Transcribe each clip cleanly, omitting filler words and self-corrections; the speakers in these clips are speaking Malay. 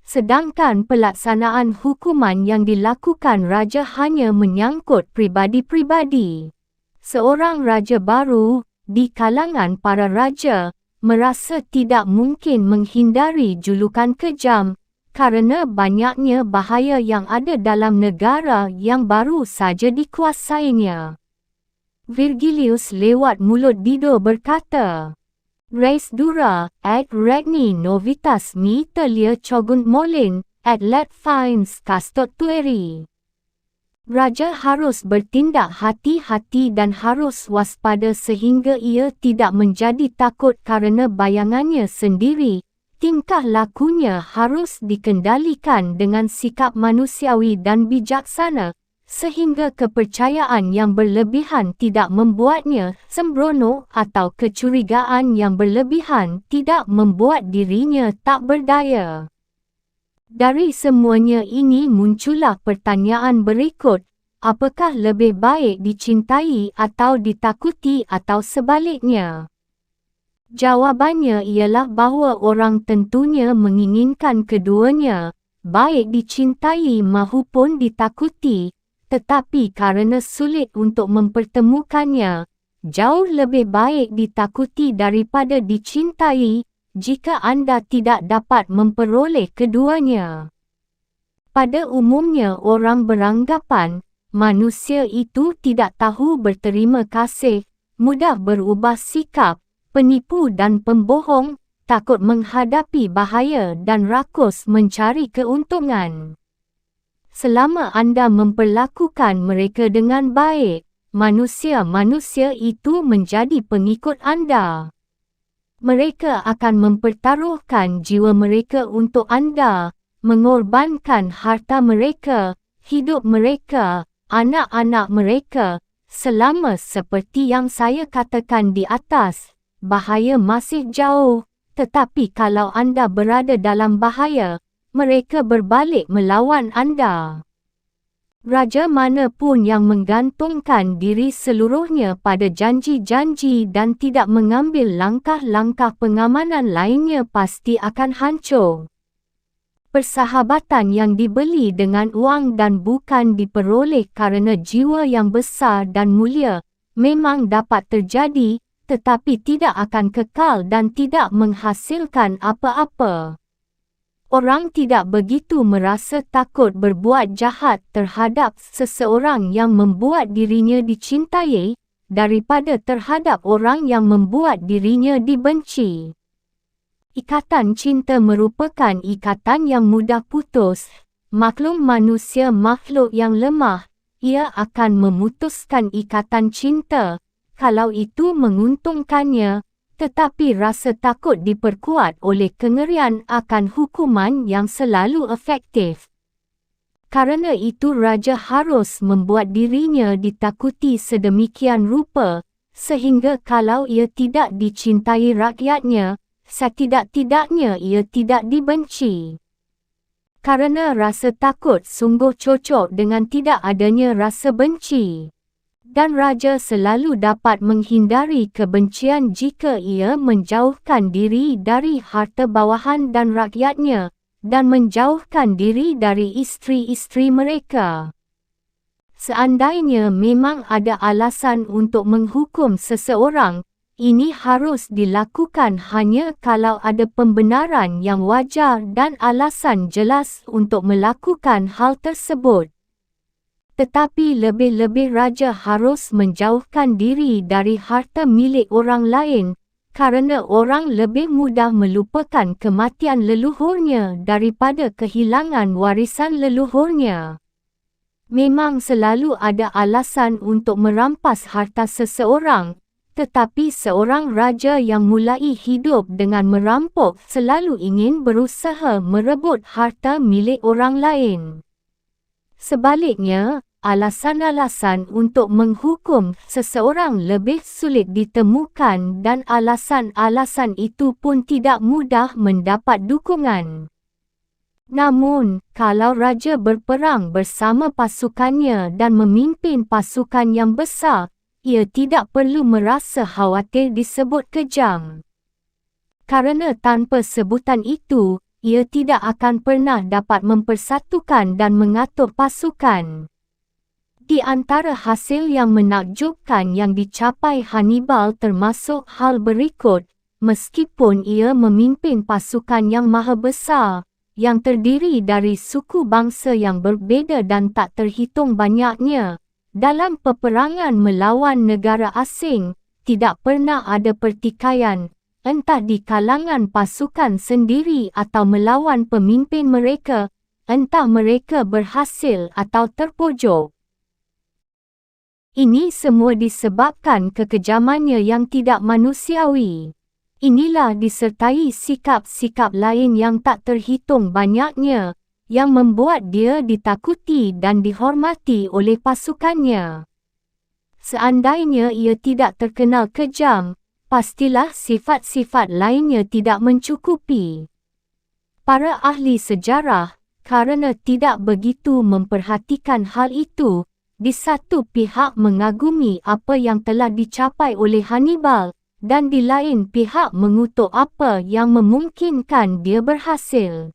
Sedangkan pelaksanaan hukuman yang dilakukan raja hanya menyangkut pribadi-pribadi. Seorang raja baru, di kalangan para raja, merasa tidak mungkin menghindari julukan kejam, karena banyaknya bahaya yang ada dalam negara yang baru saja dikuasainya. Virgilius lewat mulut Dido berkata, Res dura, ad regni novitas mi telia cogunt molin, ad let fines castot tueri. Raja harus bertindak hati-hati dan harus waspada sehingga ia tidak menjadi takut kerana bayangannya sendiri. Tingkah lakunya harus dikendalikan dengan sikap manusiawi dan bijaksana, sehingga kepercayaan yang berlebihan tidak membuatnya sembrono atau kecurigaan yang berlebihan tidak membuat dirinya tak berdaya. Dari semuanya ini muncullah pertanyaan berikut, apakah lebih baik dicintai atau ditakuti atau sebaliknya? Jawabannya ialah bahawa orang tentunya menginginkan keduanya, baik dicintai maupun ditakuti, tetapi kerana sulit untuk mempertemukannya, jauh lebih baik ditakuti daripada dicintai, jika anda tidak dapat memperoleh keduanya. Pada umumnya orang beranggapan, manusia itu tidak tahu berterima kasih, mudah berubah sikap, penipu dan pembohong, takut menghadapi bahaya dan rakus mencari keuntungan. Selama anda memperlakukan mereka dengan baik, manusia-manusia itu menjadi pengikut anda. Mereka akan mempertaruhkan jiwa mereka untuk anda, mengorbankan harta mereka, hidup mereka, anak-anak mereka, selama seperti yang saya katakan di atas, bahaya masih jauh, tetapi kalau anda berada dalam bahaya, mereka berbalik melawan anda. Raja mana pun yang menggantungkan diri seluruhnya pada janji-janji dan tidak mengambil langkah-langkah pengamanan lainnya pasti akan hancur. Persahabatan yang dibeli dengan wang dan bukan diperoleh kerana jiwa yang besar dan mulia, memang dapat terjadi, tetapi tidak akan kekal dan tidak menghasilkan apa-apa. Orang tidak begitu merasa takut berbuat jahat terhadap seseorang yang membuat dirinya dicintai, daripada terhadap orang yang membuat dirinya dibenci. Ikatan cinta merupakan ikatan yang mudah putus. Maklum manusia makhluk yang lemah, ia akan memutuskan ikatan cinta, kalau itu menguntungkannya. Tetapi rasa takut diperkuat oleh kengerian akan hukuman yang selalu efektif. Karena itu raja harus membuat dirinya ditakuti sedemikian rupa, sehingga kalau ia tidak dicintai rakyatnya, setidak-tidaknya ia tidak dibenci. Karena rasa takut sungguh cocok dengan tidak adanya rasa benci. Dan raja selalu dapat menghindari kebencian jika ia menjauhkan diri dari harta bawahan dan rakyatnya, dan menjauhkan diri dari isteri-isteri mereka. Seandainya memang ada alasan untuk menghukum seseorang, ini harus dilakukan hanya kalau ada pembenaran yang wajar dan alasan jelas untuk melakukan hal tersebut. Tetapi lebih-lebih raja harus menjauhkan diri dari harta milik orang lain, kerana orang lebih mudah melupakan kematian leluhurnya daripada kehilangan warisan leluhurnya. Memang selalu ada alasan untuk merampas harta seseorang, tetapi seorang raja yang mulai hidup dengan merampok selalu ingin berusaha merebut harta milik orang lain. Sebaliknya, alasan-alasan untuk menghukum seseorang lebih sulit ditemukan dan alasan-alasan itu pun tidak mudah mendapat dukungan. Namun, kalau raja berperang bersama pasukannya dan memimpin pasukan yang besar, ia tidak perlu merasa khawatir disebut kejam. Karena tanpa sebutan itu, ia tidak akan pernah dapat mempersatukan dan mengatur pasukan. Di antara hasil yang menakjubkan yang dicapai Hannibal termasuk hal berikut, meskipun ia memimpin pasukan yang maha besar, yang terdiri dari suku bangsa yang berbeza dan tak terhitung banyaknya, dalam peperangan melawan negara asing, tidak pernah ada pertikaian, entah di kalangan pasukan sendiri atau melawan pemimpin mereka, entah mereka berhasil atau terpojok. Ini semua disebabkan kekejamannya yang tidak manusiawi. Inilah disertai sikap-sikap lain yang tak terhitung banyaknya, yang membuat dia ditakuti dan dihormati oleh pasukannya. Seandainya ia tidak terkenal kejam, pastilah sifat-sifat lainnya tidak mencukupi. Para ahli sejarah, kerana tidak begitu memperhatikan hal itu, di satu pihak mengagumi apa yang telah dicapai oleh Hannibal, dan di lain pihak mengutuk apa yang memungkinkan dia berhasil.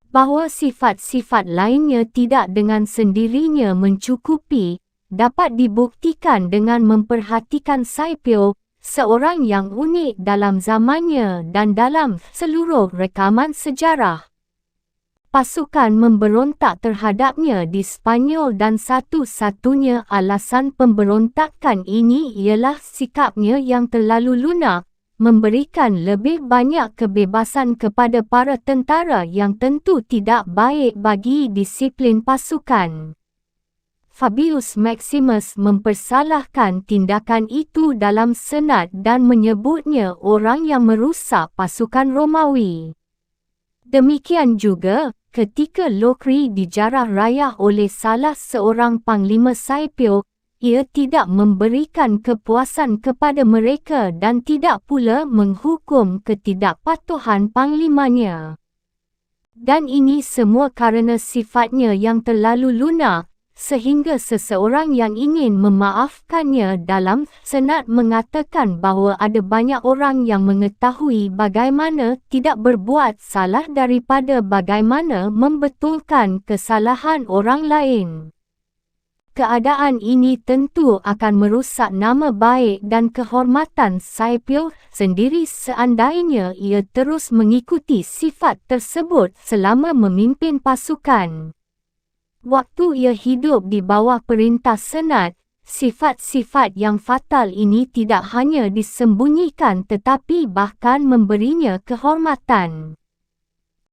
Bahawa sifat-sifat lainnya tidak dengan sendirinya mencukupi, dapat dibuktikan dengan memperhatikan Scipio, seorang yang unik dalam zamannya dan dalam seluruh rekaman sejarah. Pasukan memberontak terhadapnya di Spanyol dan satu-satunya alasan pemberontakan ini ialah sikapnya yang terlalu lunak, memberikan lebih banyak kebebasan kepada para tentara yang tentu tidak baik bagi disiplin pasukan. Fabius Maximus mempersalahkan tindakan itu dalam senat dan menyebutnya orang yang merusak pasukan Romawi. Demikian juga, ketika Locri dijarah rayah oleh salah seorang panglima Scipio, ia tidak memberikan kepuasan kepada mereka dan tidak pula menghukum ketidakpatuhan panglimanya. Dan ini semua kerana sifatnya yang terlalu lunak, sehingga seseorang yang ingin memaafkannya dalam senat mengatakan bahawa ada banyak orang yang mengetahui bagaimana tidak berbuat salah daripada bagaimana membetulkan kesalahan orang lain. Keadaan ini tentu akan merusak nama baik dan kehormatan Scipio sendiri seandainya ia terus mengikuti sifat tersebut selama memimpin pasukan. Waktu ia hidup di bawah perintah senat, sifat-sifat yang fatal ini tidak hanya disembunyikan tetapi bahkan memberinya kehormatan.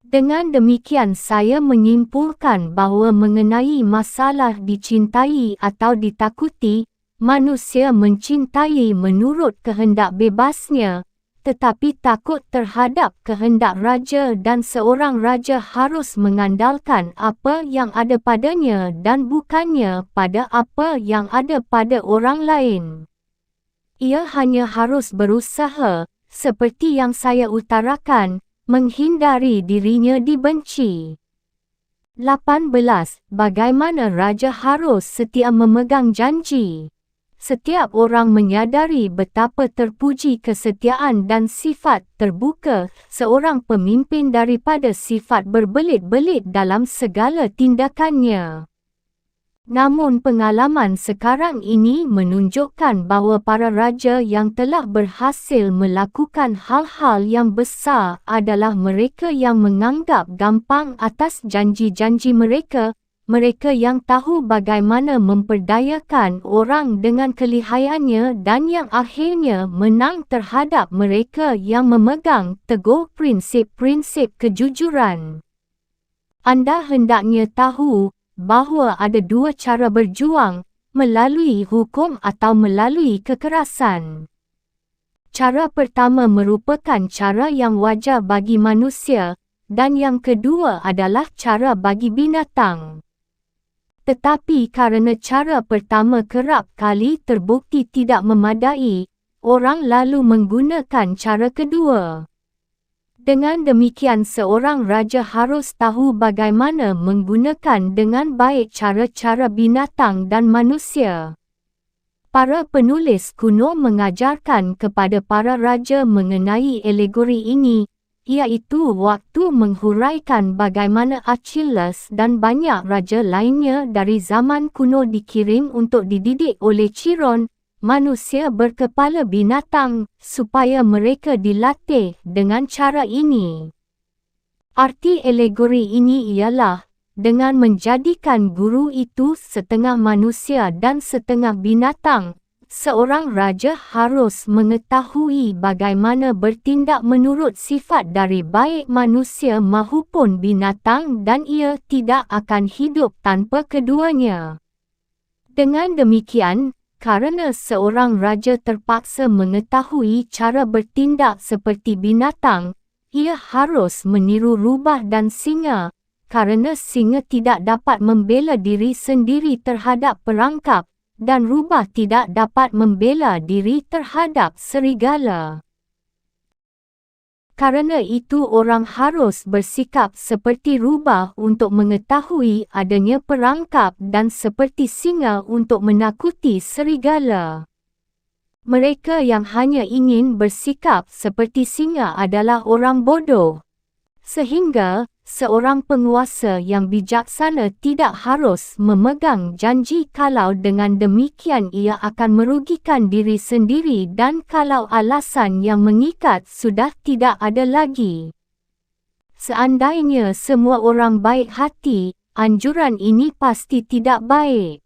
Dengan demikian saya menyimpulkan bahawa mengenai masalah dicintai atau ditakuti, manusia mencintai menurut kehendak bebasnya, tetapi takut terhadap kehendak raja dan seorang raja harus mengandalkan apa yang ada padanya dan bukannya pada apa yang ada pada orang lain. Ia hanya harus berusaha, seperti yang saya utarakan, menghindari dirinya dibenci. 18. Bagaimana raja harus setia memegang janji? Setiap orang menyadari betapa terpuji kesetiaan dan sifat terbuka seorang pemimpin daripada sifat berbelit-belit dalam segala tindakannya. Namun pengalaman sekarang ini menunjukkan bahawa para raja yang telah berhasil melakukan hal-hal yang besar adalah mereka yang menganggap gampang atas janji-janji mereka, mereka yang tahu bagaimana memperdayakan orang dengan kelihayannya dan yang akhirnya menang terhadap mereka yang memegang teguh prinsip-prinsip kejujuran. Anda hendaknya tahu bahawa ada dua cara berjuang, melalui hukum atau melalui kekerasan. Cara pertama merupakan cara yang wajar bagi manusia, dan yang kedua adalah cara bagi binatang. Tetapi kerana cara pertama kerap kali terbukti tidak memadai, orang lalu menggunakan cara kedua. Dengan demikian seorang raja harus tahu bagaimana menggunakan dengan baik cara-cara binatang dan manusia. Para penulis kuno mengajarkan kepada para raja mengenai alegori ini, iaitu waktu menghuraikan bagaimana Achilles dan banyak raja lainnya dari zaman kuno dikirim untuk dididik oleh Chiron, manusia berkepala binatang, supaya mereka dilatih dengan cara ini. Arti alegori ini ialah, dengan menjadikan guru itu setengah manusia dan setengah binatang, seorang raja harus mengetahui bagaimana bertindak menurut sifat dari baik manusia maupun binatang dan ia tidak akan hidup tanpa keduanya. Dengan demikian, karena seorang raja terpaksa mengetahui cara bertindak seperti binatang, ia harus meniru rubah dan singa, karena singa tidak dapat membela diri sendiri terhadap perangkap, dan rubah tidak dapat membela diri terhadap serigala. Karena itu orang harus bersikap seperti rubah untuk mengetahui adanya perangkap dan seperti singa untuk menakuti serigala. Mereka yang hanya ingin bersikap seperti singa adalah orang bodoh. Sehingga, seorang penguasa yang bijaksana tidak harus memegang janji kalau dengan demikian ia akan merugikan diri sendiri dan kalau alasan yang mengikat sudah tidak ada lagi. Seandainya semua orang baik hati, anjuran ini pasti tidak baik.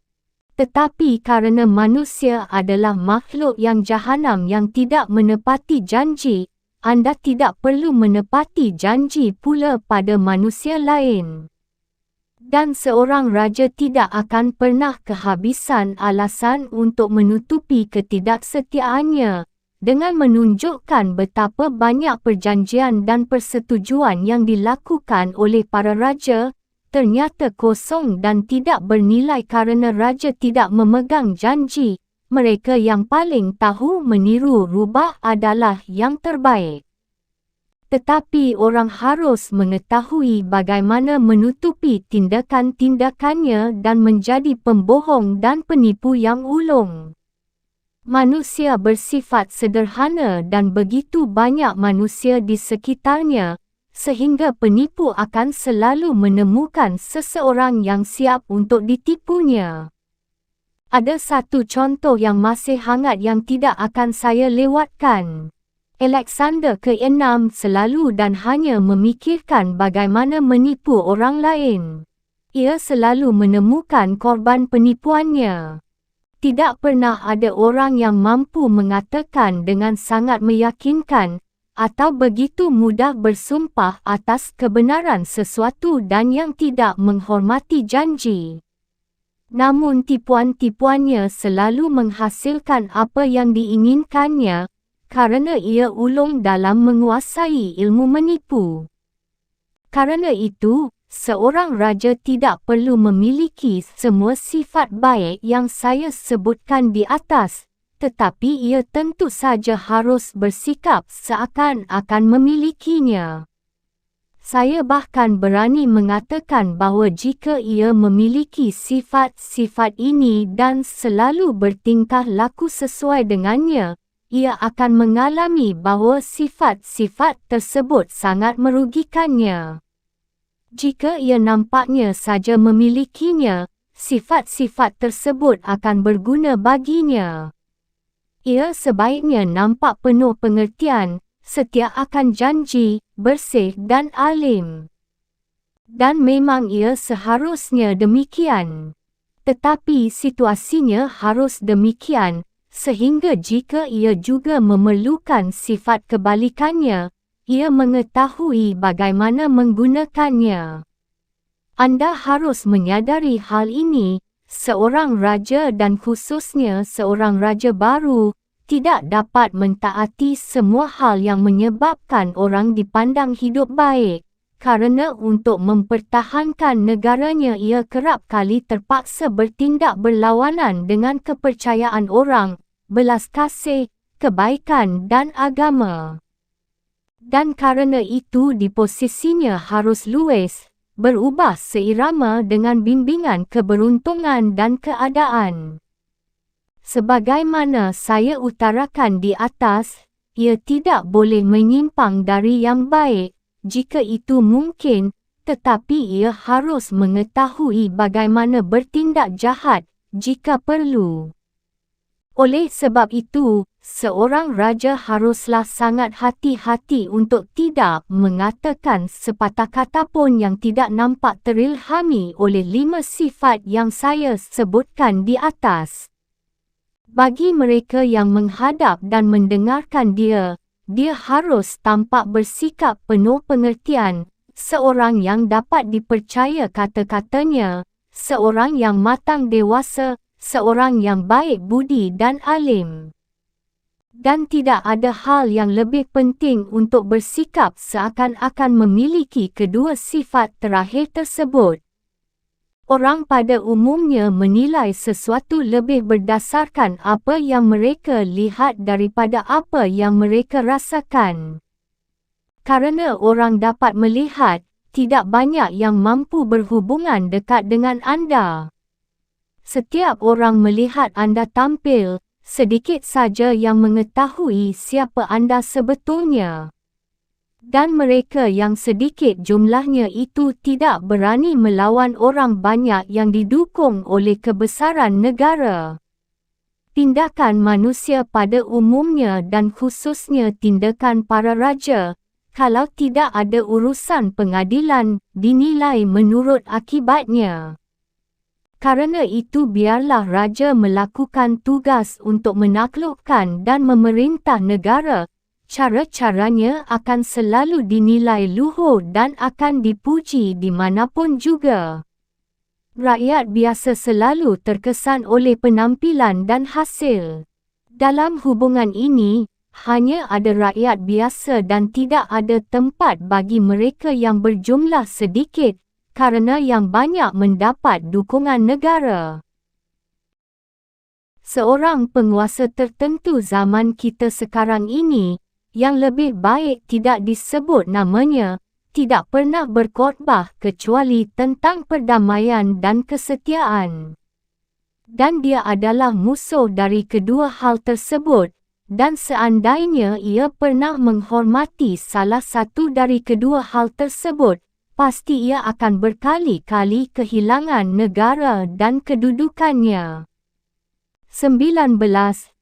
Tetapi karena manusia adalah makhluk yang jahanam yang tidak menepati janji, anda tidak perlu menepati janji pula pada manusia lain. Dan seorang raja tidak akan pernah kehabisan alasan untuk menutupi ketidaksetiaannya, dengan menunjukkan betapa banyak perjanjian dan persetujuan yang dilakukan oleh para raja, ternyata kosong dan tidak bernilai karena raja tidak memegang janji. Mereka yang paling tahu meniru rubah adalah yang terbaik. Tetapi orang harus mengetahui bagaimana menutupi tindakan-tindakannya dan menjadi pembohong dan penipu yang ulung. Manusia bersifat sederhana dan begitu banyak manusia di sekitarnya, sehingga penipu akan selalu menemukan seseorang yang siap untuk ditipunya. Ada satu contoh yang masih hangat yang tidak akan saya lewatkan. Alexander ke-6 selalu dan hanya memikirkan bagaimana menipu orang lain. Ia selalu menemukan korban penipuannya. Tidak pernah ada orang yang mampu mengatakan dengan sangat meyakinkan, atau begitu mudah bersumpah atas kebenaran sesuatu dan yang tidak menghormati janji. Namun tipuan-tipuannya selalu menghasilkan apa yang diinginkannya, karena ia ulung dalam menguasai ilmu menipu. Karena itu, seorang raja tidak perlu memiliki semua sifat baik yang saya sebutkan di atas, tetapi ia tentu saja harus bersikap seakan-akan memilikinya. Saya bahkan berani mengatakan bahawa jika ia memiliki sifat-sifat ini dan selalu bertingkah laku sesuai dengannya, ia akan mengalami bahawa sifat-sifat tersebut sangat merugikannya. Jika ia nampaknya saja memilikinya, sifat-sifat tersebut akan berguna baginya. Ia sebaiknya nampak penuh pengertian, setia akan janji, bersih dan alim. Dan memang ia seharusnya demikian. Tetapi situasinya harus demikian, sehingga jika ia juga memerlukan sifat kebalikannya, ia mengetahui bagaimana menggunakannya. Anda harus menyadari hal ini, seorang raja dan khususnya seorang raja baru, tidak dapat mentaati semua hal yang menyebabkan orang dipandang hidup baik, karena untuk mempertahankan negaranya ia kerap kali terpaksa bertindak berlawanan dengan kepercayaan orang, belas kasih, kebaikan dan agama. Dan karena itu di posisinya harus luwes, berubah seirama dengan bimbingan keberuntungan dan keadaan. Sebagaimana saya utarakan di atas, ia tidak boleh menyimpang dari yang baik, jika itu mungkin, tetapi ia harus mengetahui bagaimana bertindak jahat, jika perlu. Oleh sebab itu, seorang raja haruslah sangat hati-hati untuk tidak mengatakan sepatah kata pun yang tidak nampak terilhami oleh 5 sifat yang saya sebutkan di atas. Bagi mereka yang menghadap dan mendengarkan dia harus tampak bersikap penuh pengertian, seorang yang dapat dipercaya kata-katanya, seorang yang matang dewasa, seorang yang baik budi dan alim. Dan tidak ada hal yang lebih penting untuk bersikap seakan-akan memiliki kedua sifat terakhir tersebut. Orang pada umumnya menilai sesuatu lebih berdasarkan apa yang mereka lihat daripada apa yang mereka rasakan. Karena orang dapat melihat, tidak banyak yang mampu berhubungan dekat dengan anda. Setiap orang melihat anda tampil, sedikit saja yang mengetahui siapa anda sebetulnya. Dan mereka yang sedikit jumlahnya itu tidak berani melawan orang banyak yang didukung oleh kebesaran negara. Tindakan manusia pada umumnya dan khususnya tindakan para raja, kalau tidak ada urusan pengadilan, dinilai menurut akibatnya. Karena itu biarlah raja melakukan tugas untuk menaklukkan dan memerintah negara. Cara-caranya akan selalu dinilai luhur dan akan dipuji di manapun juga. Rakyat biasa selalu terkesan oleh penampilan dan hasil. Dalam hubungan ini, hanya ada rakyat biasa dan tidak ada tempat bagi mereka yang berjumlah sedikit, karena yang banyak mendapat dukungan negara. Seorang penguasa tertentu zaman kita sekarang ini, yang lebih baik tidak disebut namanya, tidak pernah berkhotbah kecuali tentang perdamaian dan kesetiaan. Dan dia adalah musuh dari kedua hal tersebut, dan seandainya ia pernah menghormati salah satu dari kedua hal tersebut, pasti ia akan berkali-kali kehilangan negara dan kedudukannya. 19.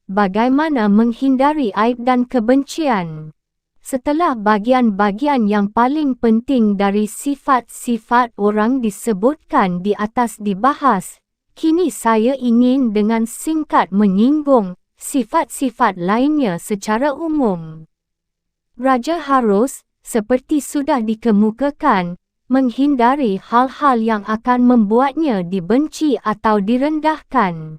Bagaimana menghindari aib dan kebencian? Setelah bagian-bagian yang paling penting dari sifat-sifat orang disebutkan di atas dibahas, kini saya ingin dengan singkat menyinggung sifat-sifat lainnya secara umum. Raja harus, seperti sudah dikemukakan, menghindari hal-hal yang akan membuatnya dibenci atau direndahkan.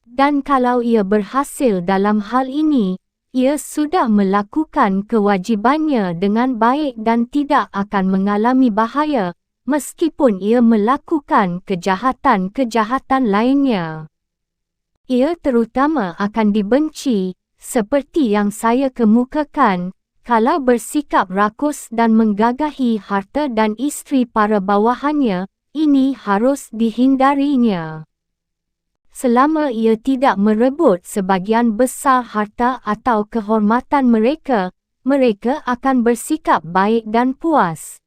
Dan kalau ia berhasil dalam hal ini, ia sudah melakukan kewajibannya dengan baik dan tidak akan mengalami bahaya, meskipun ia melakukan kejahatan-kejahatan lainnya. Ia terutama akan dibenci, seperti yang saya kemukakan, kalau bersikap rakus dan menggagahi harta dan isteri para bawahannya, ini harus dihindarinya. Selama ia tidak merebut sebagian besar harta atau kehormatan mereka, mereka akan bersikap baik dan puas.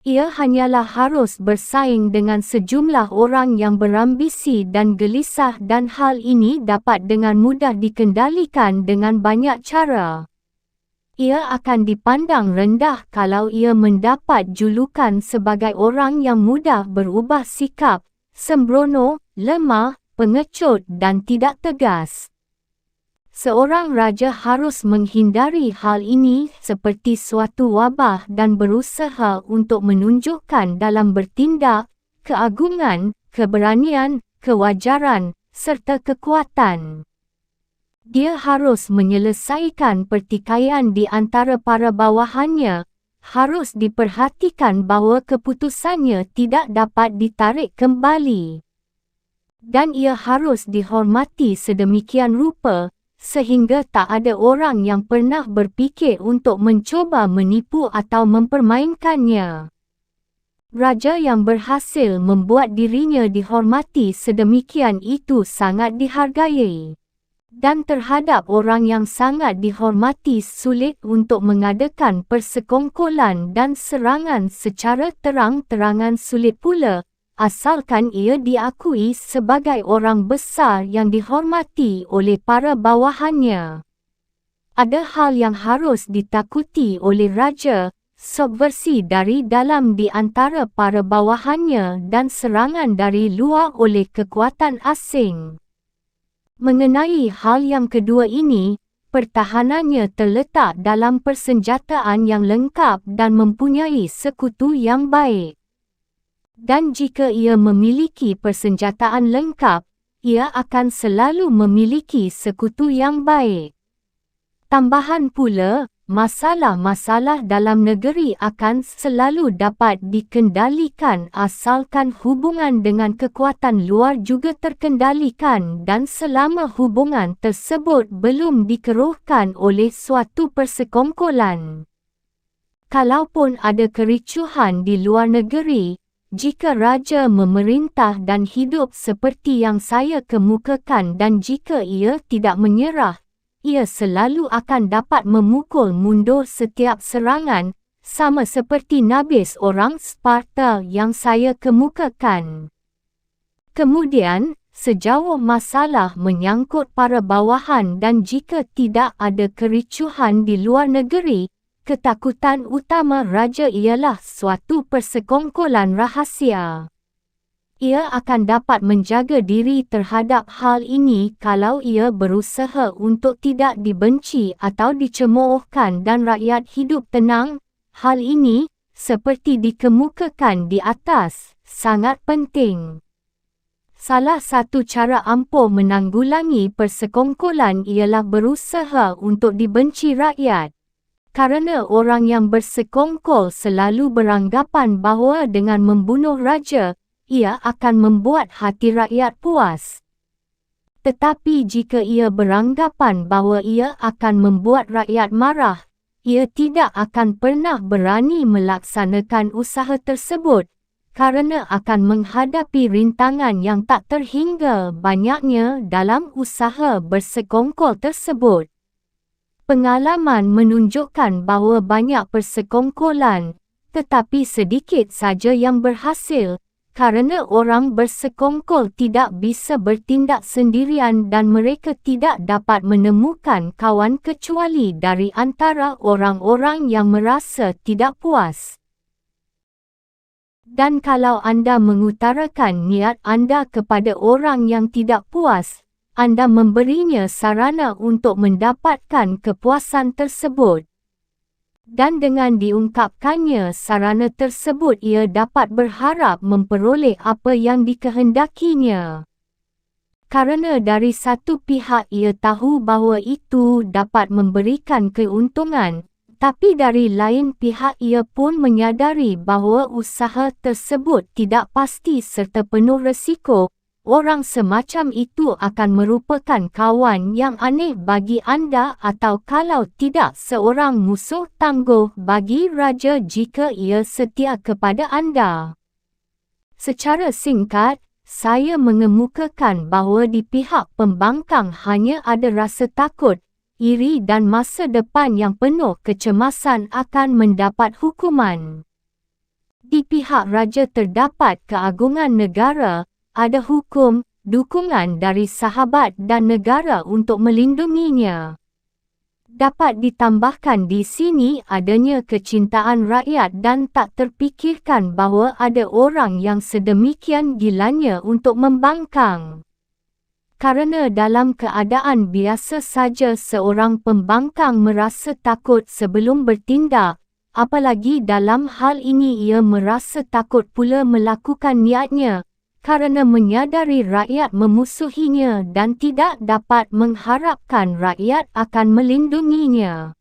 Ia hanyalah harus bersaing dengan sejumlah orang yang berambisi dan gelisah dan hal ini dapat dengan mudah dikendalikan dengan banyak cara. Ia akan dipandang rendah kalau ia mendapat julukan sebagai orang yang mudah berubah sikap, sembrono, lemah, pengecut dan tidak tegas. Seorang raja harus menghindari hal ini seperti suatu wabah dan berusaha untuk menunjukkan dalam bertindak, keagungan, keberanian, kewajaran, serta kekuatan. Dia harus menyelesaikan pertikaian di antara para bawahannya, harus diperhatikan bahawa keputusannya tidak dapat ditarik kembali. Dan ia harus dihormati sedemikian rupa, sehingga tak ada orang yang pernah berfikir untuk mencoba menipu atau mempermainkannya. Raja yang berhasil membuat dirinya dihormati sedemikian itu sangat dihargai. Dan terhadap orang yang sangat dihormati sulit untuk mengadakan persekongkolan dan serangan secara terang-terangan sulit pula, asalkan ia diakui sebagai orang besar yang dihormati oleh para bawahannya. Ada hal yang harus ditakuti oleh raja, subversi dari dalam di antara para bawahannya dan serangan dari luar oleh kekuatan asing. Mengenai hal yang kedua ini, pertahanannya terletak dalam persenjataan yang lengkap dan mempunyai sekutu yang baik. Dan jika ia memiliki persenjataan lengkap, ia akan selalu memiliki sekutu yang baik. Tambahan pula, masalah-masalah dalam negeri akan selalu dapat dikendalikan asalkan hubungan dengan kekuatan luar juga terkendalikan dan selama hubungan tersebut belum dikerohkan oleh suatu persekongkolan. Kalaupun ada kericuhan di luar negeri, jika raja memerintah dan hidup seperti yang saya kemukakan dan jika ia tidak menyerah, ia selalu akan dapat memukul mundur setiap serangan, sama seperti Nabis orang Sparta yang saya kemukakan. Kemudian, sejauh masalah menyangkut para bawahan dan jika tidak ada kericuhan di luar negeri, ketakutan utama raja ialah suatu persekongkolan rahasia. Ia akan dapat menjaga diri terhadap hal ini kalau ia berusaha untuk tidak dibenci atau dicemoohkan dan rakyat hidup tenang. Hal ini, seperti dikemukakan di atas, sangat penting. Salah satu cara ampuh menanggulangi persekongkolan ialah berusaha untuk dibenci rakyat. Kerana orang yang bersekongkol selalu beranggapan bahawa dengan membunuh raja, ia akan membuat hati rakyat puas. Tetapi jika ia beranggapan bahawa ia akan membuat rakyat marah, ia tidak akan pernah berani melaksanakan usaha tersebut, kerana akan menghadapi rintangan yang tak terhingga banyaknya dalam usaha bersekongkol tersebut. Pengalaman menunjukkan bahawa banyak persekongkolan, tetapi sedikit saja yang berhasil, kerana orang bersekongkol tidak bisa bertindak sendirian dan mereka tidak dapat menemukan kawan kecuali dari antara orang-orang yang merasa tidak puas. Dan kalau anda mengutarakan niat anda kepada orang yang tidak puas, anda memberinya sarana untuk mendapatkan kepuasan tersebut. Dan dengan diungkapkannya sarana tersebut ia dapat berharap memperoleh apa yang dikehendakinya. Kerana dari satu pihak ia tahu bahawa itu dapat memberikan keuntungan, tapi dari lain pihak ia pun menyadari bahawa usaha tersebut tidak pasti serta penuh risiko. Orang semacam itu akan merupakan kawan yang aneh bagi anda atau kalau tidak seorang musuh tangguh bagi raja jika ia setia kepada anda. Secara singkat, saya mengemukakan bahawa di pihak pembangkang hanya ada rasa takut, iri dan masa depan yang penuh kecemasan akan mendapat hukuman. Di pihak raja terdapat keagungan negara, ada hukum, dukungan dari sahabat dan negara untuk melindunginya. Dapat ditambahkan di sini adanya kecintaan rakyat dan tak terfikirkan bahawa ada orang yang sedemikian gilanya untuk membangkang. Kerana dalam keadaan biasa saja seorang pembangkang merasa takut sebelum bertindak, apalagi dalam hal ini ia merasa takut pula melakukan niatnya, kerana menyadari rakyat memusuhinya dan tidak dapat mengharapkan rakyat akan melindunginya.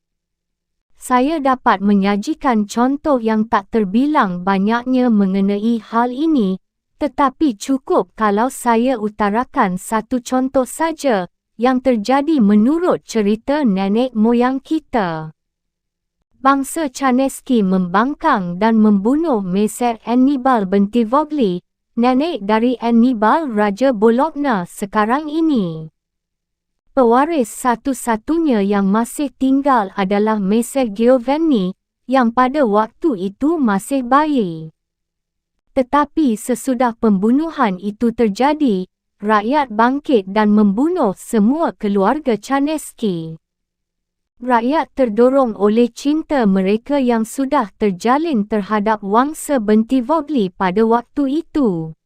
Saya dapat menyajikan contoh yang tak terbilang banyaknya mengenai hal ini, tetapi cukup kalau saya utarakan satu contoh saja, yang terjadi menurut cerita nenek moyang kita. Bangsa Chaneski membangkang dan membunuh Messer Annibal Bentivogli, nenek dari Annibal Raja Bologna sekarang ini. Pewaris satu-satunya yang masih tinggal adalah Messer Giovanni, yang pada waktu itu masih bayi. Tetapi sesudah pembunuhan itu terjadi, rakyat bangkit dan membunuh semua keluarga Chanesky. Rakyat terdorong oleh cinta mereka yang sudah terjalin terhadap Wangsa Bentivogli pada waktu itu.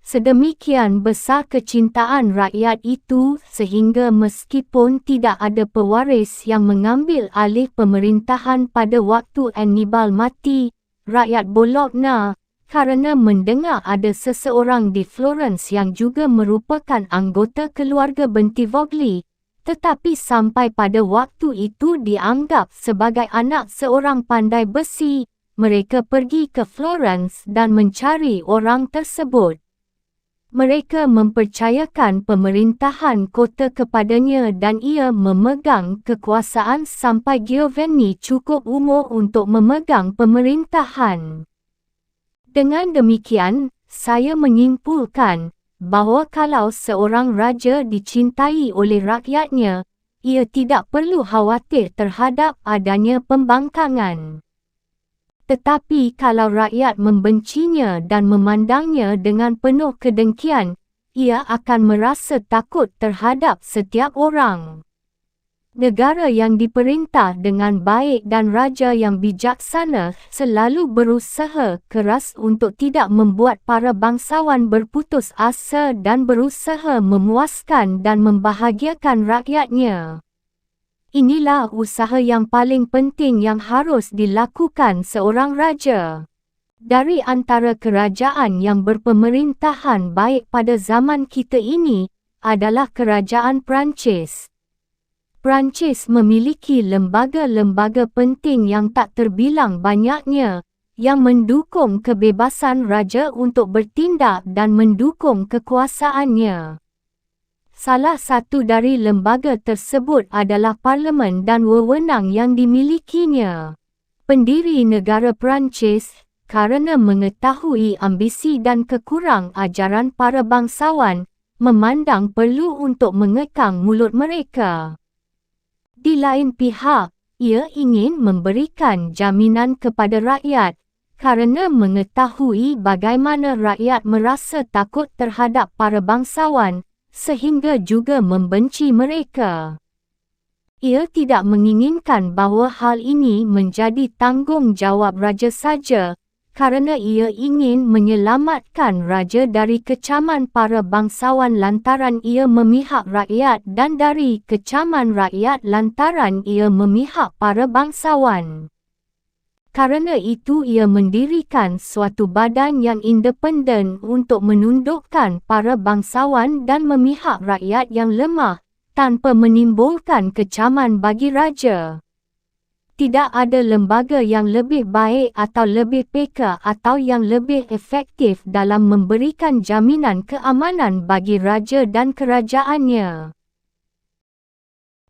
Sedemikian besar kecintaan rakyat itu sehingga meskipun tidak ada pewaris yang mengambil alih pemerintahan pada waktu Annibal mati, rakyat Bologna, karena mendengar ada seseorang di Florence yang juga merupakan anggota keluarga Bentivogli, tetapi sampai pada waktu itu dianggap sebagai anak seorang pandai besi, mereka pergi ke Florence dan mencari orang tersebut. Mereka mempercayakan pemerintahan kota kepadanya dan ia memegang kekuasaan sampai Giovanni cukup umur untuk memegang pemerintahan. Dengan demikian, saya menyimpulkan bahawa kalau seorang raja dicintai oleh rakyatnya, ia tidak perlu khawatir terhadap adanya pembangkangan. Tetapi kalau rakyat membencinya dan memandangnya dengan penuh kedengkian, ia akan merasa takut terhadap setiap orang. Negara yang diperintah dengan baik dan raja yang bijaksana selalu berusaha keras untuk tidak membuat para bangsawan berputus asa dan berusaha memuaskan dan membahagiakan rakyatnya. Inilah usaha yang paling penting yang harus dilakukan seorang raja. Dari antara kerajaan yang berpemerintahan baik pada zaman kita ini, adalah kerajaan Perancis. Perancis memiliki lembaga-lembaga penting yang tak terbilang banyaknya, yang mendukung kebebasan raja untuk bertindak dan mendukung kekuasaannya. Salah satu dari lembaga tersebut adalah parlimen dan wewenang yang dimilikinya. Pendiri negara Perancis, karena mengetahui ambisi dan kekurang ajaran para bangsawan, memandang perlu untuk mengekang mulut mereka. Di lain pihak, ia ingin memberikan jaminan kepada rakyat, karena mengetahui bagaimana rakyat merasa takut terhadap para bangsawan, sehingga juga membenci mereka. Ia tidak menginginkan bahawa hal ini menjadi tanggungjawab raja saja, karena ia ingin menyelamatkan raja dari kecaman para bangsawan lantaran ia memihak rakyat dan dari kecaman rakyat lantaran ia memihak para bangsawan. Karena itu ia mendirikan suatu badan yang independen untuk menundukkan para bangsawan dan memihak rakyat yang lemah, tanpa menimbulkan kecaman bagi raja. Tidak ada lembaga yang lebih baik atau lebih peka atau yang lebih efektif dalam memberikan jaminan keamanan bagi raja dan kerajaannya.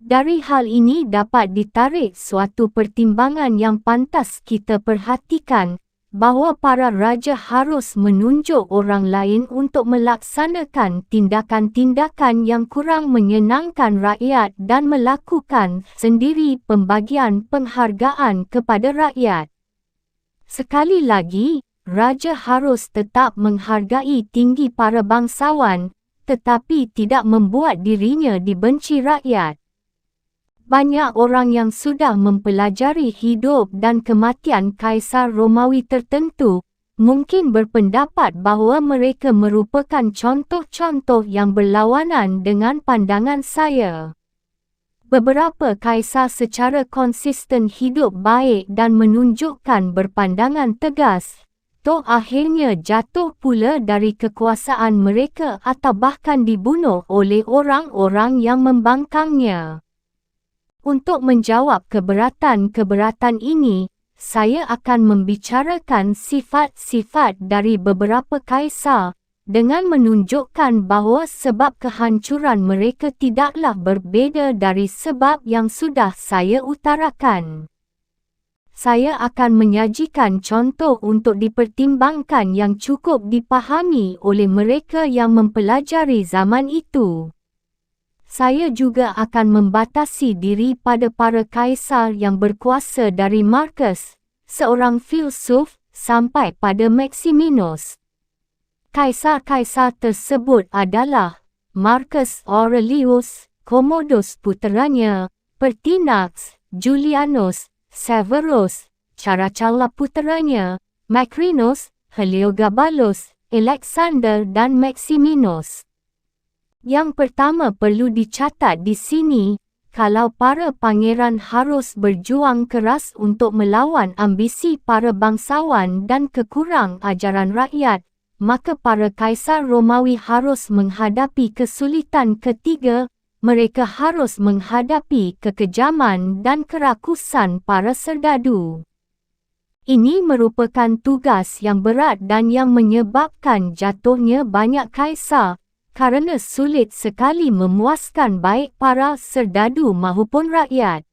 Dari hal ini dapat ditarik suatu pertimbangan yang pantas kita perhatikan, bahawa para raja harus menunjuk orang lain untuk melaksanakan tindakan-tindakan yang kurang menyenangkan rakyat dan melakukan sendiri pembagian penghargaan kepada rakyat. Sekali lagi, raja harus tetap menghargai tinggi para bangsawan, tetapi tidak membuat dirinya dibenci rakyat. Banyak orang yang sudah mempelajari hidup dan kematian Kaisar Romawi tertentu, mungkin berpendapat bahawa mereka merupakan contoh-contoh yang berlawanan dengan pandangan saya. Beberapa kaisar secara konsisten hidup baik dan menunjukkan berpandangan tegas, toh akhirnya jatuh pula dari kekuasaan mereka atau bahkan dibunuh oleh orang-orang yang membangkangnya. Untuk menjawab keberatan-keberatan ini, saya akan membicarakan sifat-sifat dari beberapa kaisar, dengan menunjukkan bahawa sebab kehancuran mereka tidaklah berbeza dari sebab yang sudah saya utarakan. Saya akan menyajikan contoh untuk dipertimbangkan yang cukup dipahami oleh mereka yang mempelajari zaman itu. Saya juga akan membatasi diri pada para kaisar yang berkuasa dari Marcus, seorang filsuf, sampai pada Maximinus. Kaisar-kaisar tersebut adalah Marcus Aurelius, Commodus puteranya, Pertinax, Julianus, Severus, Caracalla puteranya, Macrinus, Heliogabalus, Alexander dan Maximinus. Yang pertama perlu dicatat di sini, kalau para pangeran harus berjuang keras untuk melawan ambisi para bangsawan dan kekurang ajaran rakyat, maka para kaisar Romawi harus menghadapi kesulitan ketiga, mereka harus menghadapi kekejaman dan kerakusan para serdadu. Ini merupakan tugas yang berat dan yang menyebabkan jatuhnya banyak kaisar, kerana sulit sekali memuaskan baik para serdadu maupun rakyat.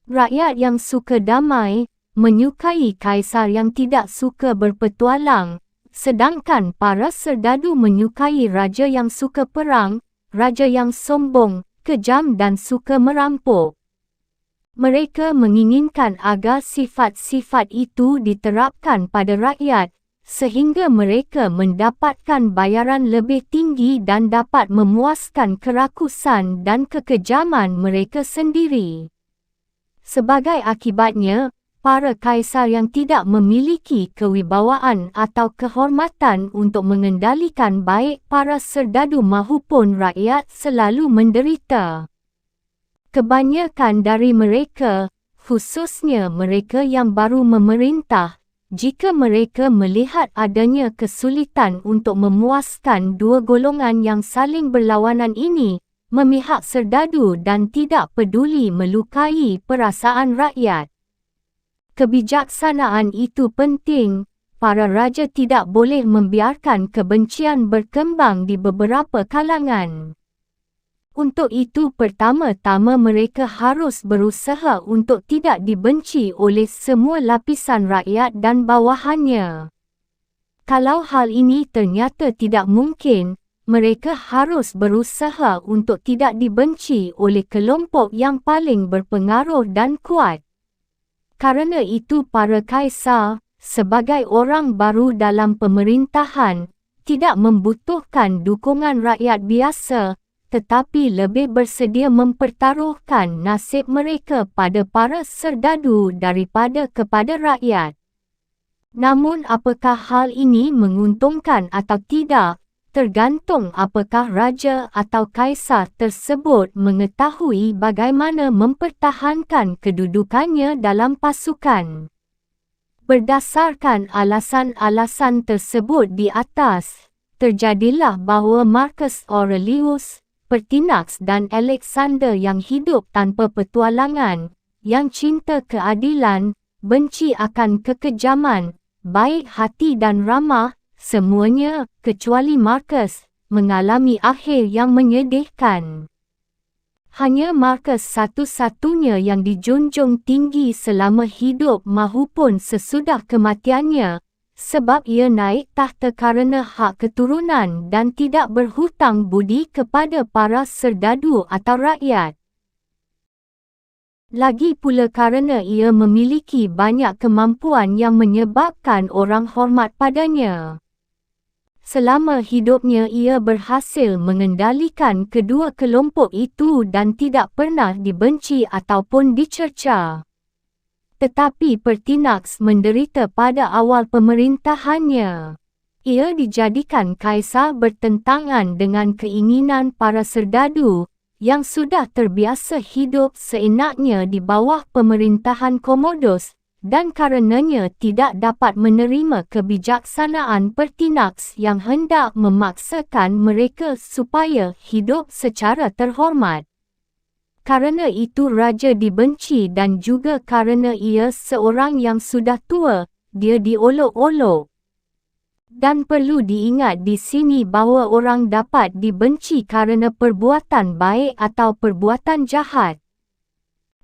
Rakyat yang suka damai, menyukai kaisar yang tidak suka berpetualang, sedangkan para serdadu menyukai raja yang suka perang, raja yang sombong, kejam dan suka merampok. Mereka menginginkan agar sifat-sifat itu diterapkan pada rakyat, sehingga mereka mendapatkan bayaran lebih tinggi dan dapat memuaskan kerakusan dan kekejaman mereka sendiri. Sebagai akibatnya, para kaisar yang tidak memiliki kewibawaan atau kehormatan untuk mengendalikan baik para serdadu maupun rakyat selalu menderita. Kebanyakan dari mereka, khususnya mereka yang baru memerintah, jika mereka melihat adanya kesulitan untuk memuaskan dua golongan yang saling berlawanan ini, memihak serdadu dan tidak peduli melukai perasaan rakyat. Kebijaksanaan itu penting. Para raja tidak boleh membiarkan kebencian berkembang di beberapa kalangan. Untuk itu pertama-tama mereka harus berusaha untuk tidak dibenci oleh semua lapisan rakyat dan bawahannya. Kalau hal ini ternyata tidak mungkin, mereka harus berusaha untuk tidak dibenci oleh kelompok yang paling berpengaruh dan kuat. Karena itu para kaisar, sebagai orang baru dalam pemerintahan, tidak membutuhkan dukungan rakyat biasa, tetapi lebih bersedia mempertaruhkan nasib mereka pada para serdadu daripada kepada rakyat. Namun apakah hal ini menguntungkan atau tidak, tergantung apakah raja atau kaisar tersebut mengetahui bagaimana mempertahankan kedudukannya dalam pasukan. Berdasarkan alasan-alasan tersebut di atas, terjadilah bahawa Marcus Aurelius, Pertinax dan Alexander yang hidup tanpa petualangan, yang cinta keadilan, benci akan kekejaman, baik hati dan ramah, semuanya, kecuali Marcus, mengalami akhir yang menyedihkan. Hanya Marcus satu-satunya yang dijunjung tinggi selama hidup maupun sesudah kematiannya, sebab ia naik tahta kerana hak keturunan dan tidak berhutang budi kepada para serdadu atau rakyat. Lagi pula kerana ia memiliki banyak kemampuan yang menyebabkan orang hormat padanya. Selama hidupnya ia berhasil mengendalikan kedua kelompok itu dan tidak pernah dibenci ataupun dicerca. Tetapi Pertinax menderita pada awal pemerintahannya. Ia dijadikan kaisar bertentangan dengan keinginan para serdadu, yang sudah terbiasa hidup seenaknya di bawah pemerintahan Commodus, dan karenanya tidak dapat menerima kebijaksanaan Pertinax yang hendak memaksakan mereka supaya hidup secara terhormat. Karena itu raja dibenci dan juga karena ia seorang yang sudah tua, dia diolok-olok. Dan perlu diingat di sini bahawa orang dapat dibenci kerana perbuatan baik atau perbuatan jahat.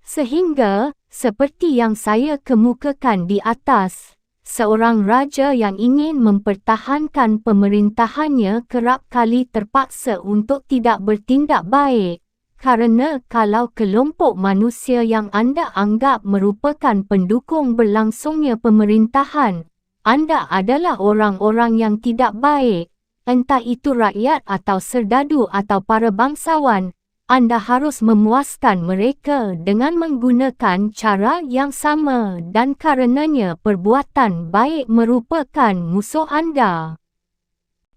Sehingga, seperti yang saya kemukakan di atas, seorang raja yang ingin mempertahankan pemerintahannya kerap kali terpaksa untuk tidak bertindak baik. Kerana kalau kelompok manusia yang anda anggap merupakan pendukung berlangsungnya pemerintahan, anda adalah orang-orang yang tidak baik, entah itu rakyat atau serdadu atau para bangsawan, anda harus memuaskan mereka dengan menggunakan cara yang sama dan karenanya perbuatan baik merupakan musuh anda.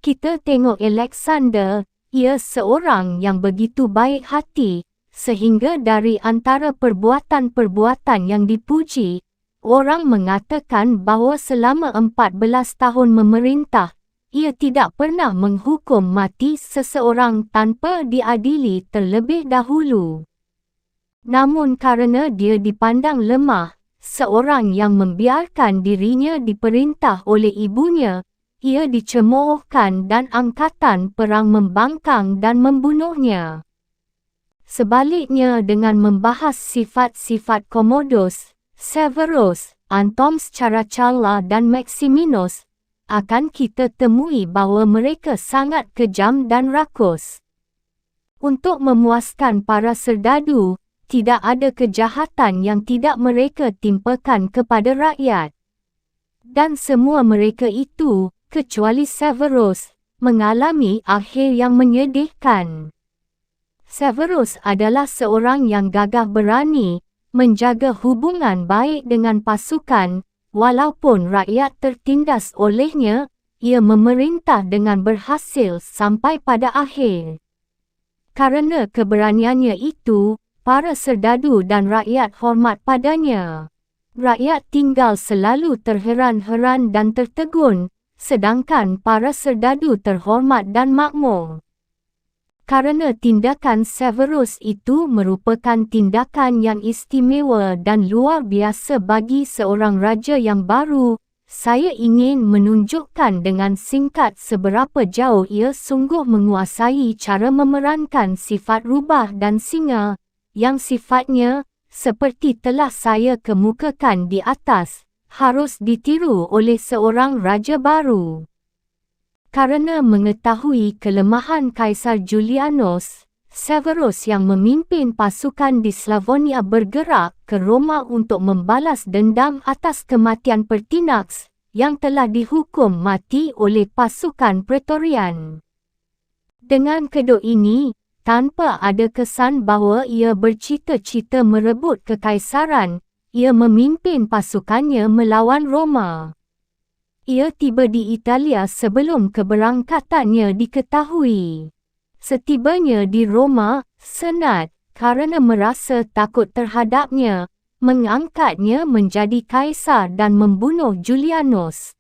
Kita tengok Alexander. Ia seorang yang begitu baik hati, sehingga dari antara perbuatan-perbuatan yang dipuji, orang mengatakan bahawa selama 14 tahun memerintah, ia tidak pernah menghukum mati seseorang tanpa diadili terlebih dahulu. Namun kerana dia dipandang lemah, seorang yang membiarkan dirinya diperintah oleh ibunya, ia dicemoohkan dan angkatan perang membangkang dan membunuhnya. Sebaliknya dengan membahas sifat-sifat Commodus, Severus, Antoms Caracalla dan Maximinus, akan kita temui bahawa mereka sangat kejam dan rakus. Untuk memuaskan para serdadu, tidak ada kejahatan yang tidak mereka timpakan kepada rakyat. Dan semua mereka itu, kecuali Severus, mengalami akhir yang menyedihkan. Severus adalah seorang yang gagah berani, menjaga hubungan baik dengan pasukan, walaupun rakyat tertindas olehnya, ia memerintah dengan berhasil sampai pada akhir. Karena keberaniannya itu, para serdadu dan rakyat hormat padanya. Rakyat tinggal selalu terheran-heran dan tertegun, sedangkan para serdadu terhormat dan makmur. Karena tindakan Severus itu merupakan tindakan yang istimewa dan luar biasa bagi seorang raja yang baru, saya ingin menunjukkan dengan singkat seberapa jauh ia sungguh menguasai cara memerankan sifat rubah dan singa, yang sifatnya, seperti telah saya kemukakan di atas, harus ditiru oleh seorang raja baru. Karena mengetahui kelemahan Kaisar Julianus, Severus yang memimpin pasukan di Slavonia bergerak ke Roma untuk membalas dendam atas kematian Pertinax, yang telah dihukum mati oleh pasukan Praetorian. Dengan kedok ini, tanpa ada kesan bahawa ia bercita-cita merebut kekaisaran, ia memimpin pasukannya melawan Roma. Ia tiba di Italia sebelum keberangkatannya diketahui. Setibanya di Roma, Senat, karena merasa takut terhadapnya, mengangkatnya menjadi kaisar dan membunuh Julianus.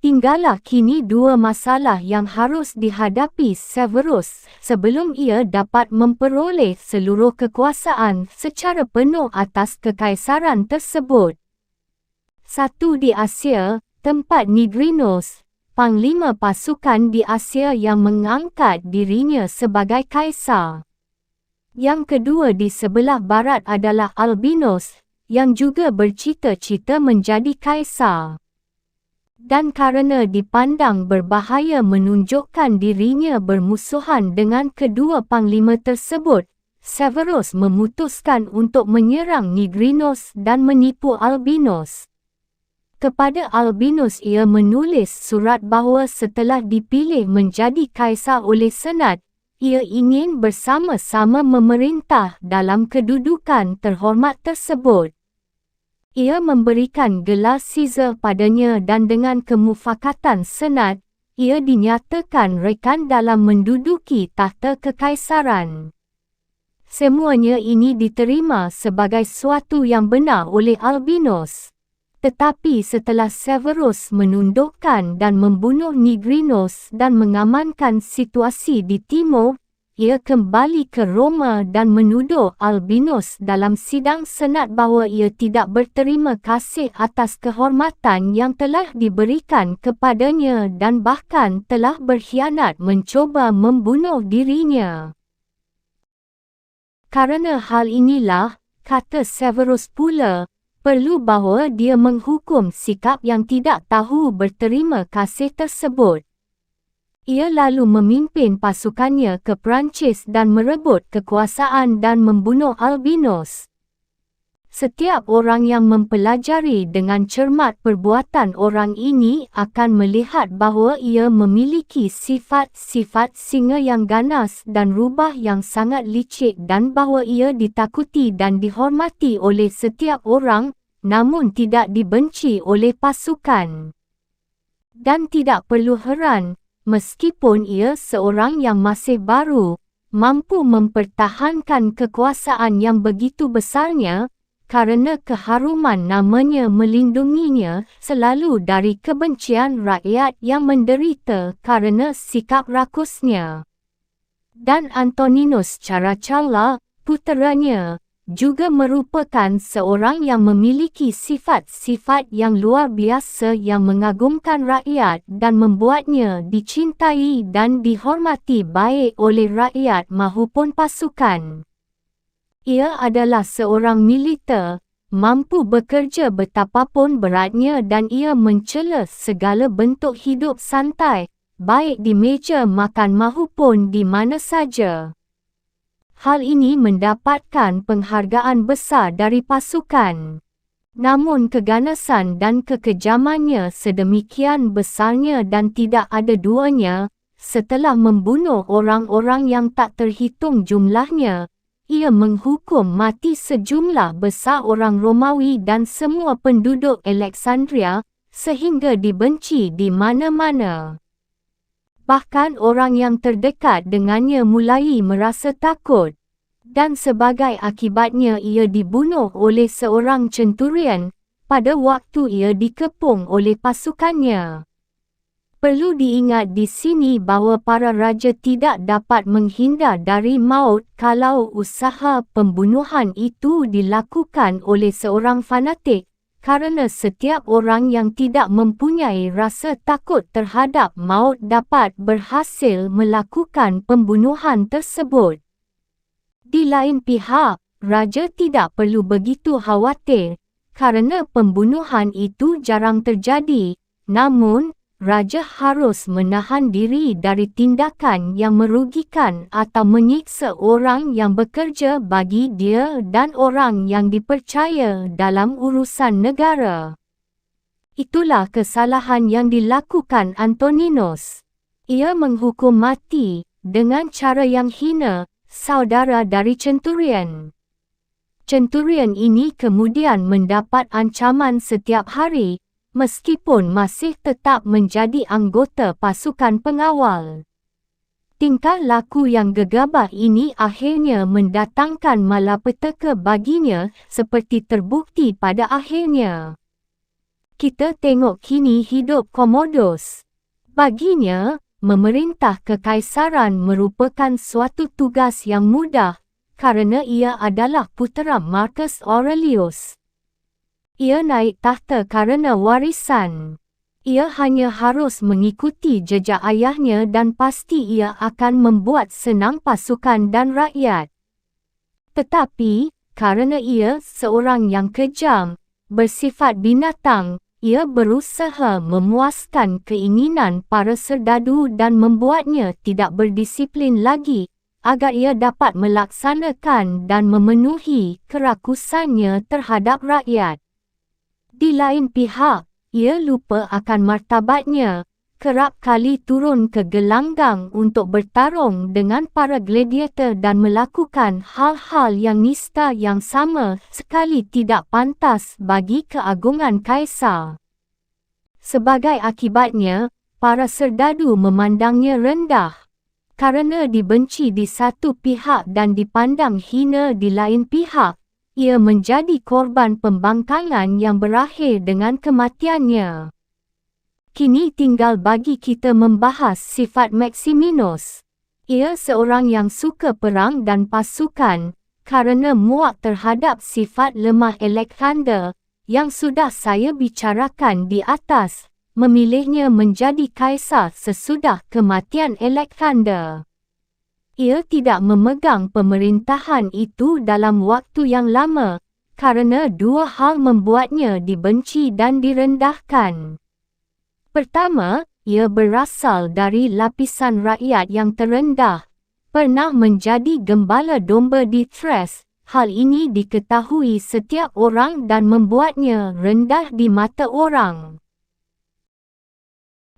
Tinggallah kini dua masalah yang harus dihadapi Severus sebelum ia dapat memperoleh seluruh kekuasaan secara penuh atas kekaisaran tersebut. Satu di Asia, tempat Nigrinus, panglima pasukan di Asia yang mengangkat dirinya sebagai kaisar. Yang kedua di sebelah barat adalah Albinus, yang juga bercita-cita menjadi kaisar. Dan karena dipandang berbahaya menunjukkan dirinya bermusuhan dengan kedua panglima tersebut, Severus memutuskan untuk menyerang Nigrinus dan menipu Albinus. Kepada Albinus ia menulis surat bahawa setelah dipilih menjadi kaisar oleh Senat, ia ingin bersama-sama memerintah dalam kedudukan terhormat tersebut. Ia memberikan gelar Caesar padanya dan dengan kemufakatan Senat, ia dinyatakan rekan dalam menduduki takhta kekaisaran. Semuanya ini diterima sebagai suatu yang benar oleh Albinus. Tetapi setelah Severus menundukkan dan membunuh Nigrinus dan mengamankan situasi di timur, ia kembali ke Roma dan menuduh Albinus dalam sidang Senat bahawa ia tidak berterima kasih atas kehormatan yang telah diberikan kepadanya dan bahkan telah berkhianat mencoba membunuh dirinya. Karena hal inilah, kata Severus pula, Perlu bahawa dia menghukum sikap yang tidak tahu berterima kasih tersebut. Ia lalu memimpin pasukannya ke Perancis dan merebut kekuasaan dan membunuh albinos. Setiap orang yang mempelajari dengan cermat perbuatan orang ini akan melihat bahawa ia memiliki sifat-sifat singa yang ganas dan rubah yang sangat licik dan bahawa ia ditakuti dan dihormati oleh setiap orang, namun tidak dibenci oleh pasukan. Dan tidak perlu heran, meskipun ia seorang yang masih baru, mampu mempertahankan kekuasaan yang begitu besarnya, karena keharuman namanya melindunginya selalu dari kebencian rakyat yang menderita karena sikap rakusnya. Dan Antoninus Caracalla, puteranya, juga merupakan seorang yang memiliki sifat-sifat yang luar biasa yang mengagumkan rakyat dan membuatnya dicintai dan dihormati baik oleh rakyat maupun pasukan. Ia adalah seorang militer, mampu bekerja betapapun beratnya dan ia mencela segala bentuk hidup santai, baik di meja makan maupun di mana saja. Hal ini mendapatkan penghargaan besar dari pasukan. Namun keganasan dan kekejamannya sedemikian besarnya dan tidak ada duanya, setelah membunuh orang-orang yang tak terhitung jumlahnya, ia menghukum mati sejumlah besar orang Romawi dan semua penduduk Alexandria, sehingga dibenci di mana-mana. Bahkan orang yang terdekat dengannya mulai merasa takut. Dan sebagai akibatnya ia dibunuh oleh seorang centurion, pada waktu ia dikepung oleh pasukannya. Perlu diingat di sini bahawa para raja tidak dapat menghindar dari maut kalau usaha pembunuhan itu dilakukan oleh seorang fanatik, karena setiap orang yang tidak mempunyai rasa takut terhadap maut dapat berhasil melakukan pembunuhan tersebut. Di lain pihak, raja tidak perlu begitu khawatir, karena pembunuhan itu jarang terjadi, namun raja harus menahan diri dari tindakan yang merugikan atau menyiksa orang yang bekerja bagi dia dan orang yang dipercaya dalam urusan negara. Itulah kesalahan yang dilakukan Antoninus. Ia menghukum mati, dengan cara yang hina, saudara dari centurion. Centurion ini kemudian mendapat ancaman setiap hari, meskipun masih tetap menjadi anggota pasukan pengawal. Tingkah laku yang gegabah ini akhirnya mendatangkan malapetaka baginya seperti terbukti pada akhirnya. Kita tengok kini hidup Commodus. Baginya, memerintah kekaisaran merupakan suatu tugas yang mudah, karena ia adalah putera Marcus Aurelius. Ia naik tahta karena warisan. Ia hanya harus mengikuti jejak ayahnya dan pasti ia akan membuat senang pasukan dan rakyat. Tetapi, karena ia seorang yang kejam, bersifat binatang, ia berusaha memuaskan keinginan para serdadu dan membuatnya tidak berdisiplin lagi, agar ia dapat melaksanakan dan memenuhi kerakusannya terhadap rakyat. Di lain pihak, ia lupa akan martabatnya, kerap kali turun ke gelanggang untuk bertarung dengan para gladiator dan melakukan hal-hal yang nista yang sama sekali tidak pantas bagi keagungan kaisar. Sebagai akibatnya, para serdadu memandangnya rendah. Karena dibenci di satu pihak dan dipandang hina di lain pihak, ia menjadi korban pembangkangan yang berakhir dengan kematiannya. Kini tinggal bagi kita membahas sifat Maximinus. Ia seorang yang suka perang dan pasukan, karena muak terhadap sifat lemah Alexander, yang sudah saya bicarakan di atas, memilihnya menjadi kaisar sesudah kematian Alexander. Ia tidak memegang pemerintahan itu dalam waktu yang lama, karena dua hal membuatnya dibenci dan direndahkan. Pertama, ia berasal dari lapisan rakyat yang terendah, pernah menjadi gembala domba di Thrace. Hal ini diketahui setiap orang dan membuatnya rendah di mata orang.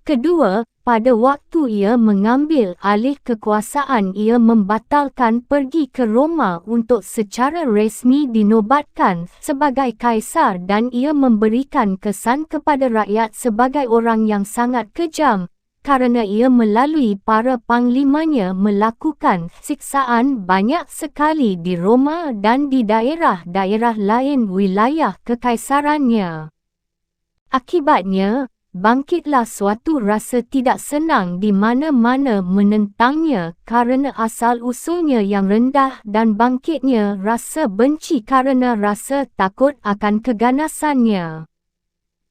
Kedua, pada waktu ia mengambil alih kekuasaan, ia membatalkan pergi ke Roma untuk secara resmi dinobatkan sebagai kaisar, dan ia memberikan kesan kepada rakyat sebagai orang yang sangat kejam, karena ia melalui para panglimanya melakukan siksaan banyak sekali di Roma dan di daerah-daerah lain wilayah kekaisarannya. Akibatnya, bangkitlah suatu rasa tidak senang di mana-mana menentangnya karena asal-usulnya yang rendah, dan bangkitnya rasa benci karena rasa takut akan keganasannya.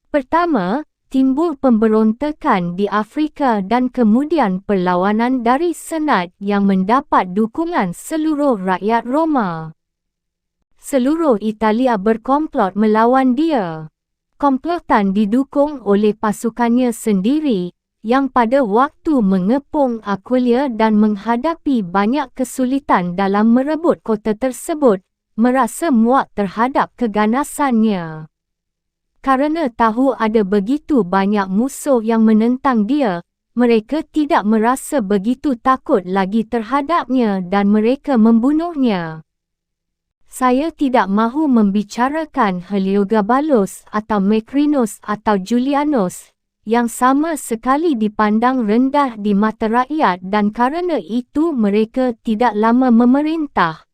Pertama, timbul pemberontakan di Afrika dan kemudian perlawanan dari Senat yang mendapat dukungan seluruh rakyat Roma. Seluruh Italia berkomplot melawan dia. Komplotan didukung oleh pasukannya sendiri, yang pada waktu mengepung Aquileia dan menghadapi banyak kesulitan dalam merebut kota tersebut, merasa muak terhadap keganasannya. Karena tahu ada begitu banyak musuh yang menentang dia, mereka tidak merasa begitu takut lagi terhadapnya dan mereka membunuhnya. Saya tidak mahu membicarakan Heliogabalus atau Macrinus atau Julianus, yang sama sekali dipandang rendah di mata rakyat dan karena itu mereka tidak lama memerintah.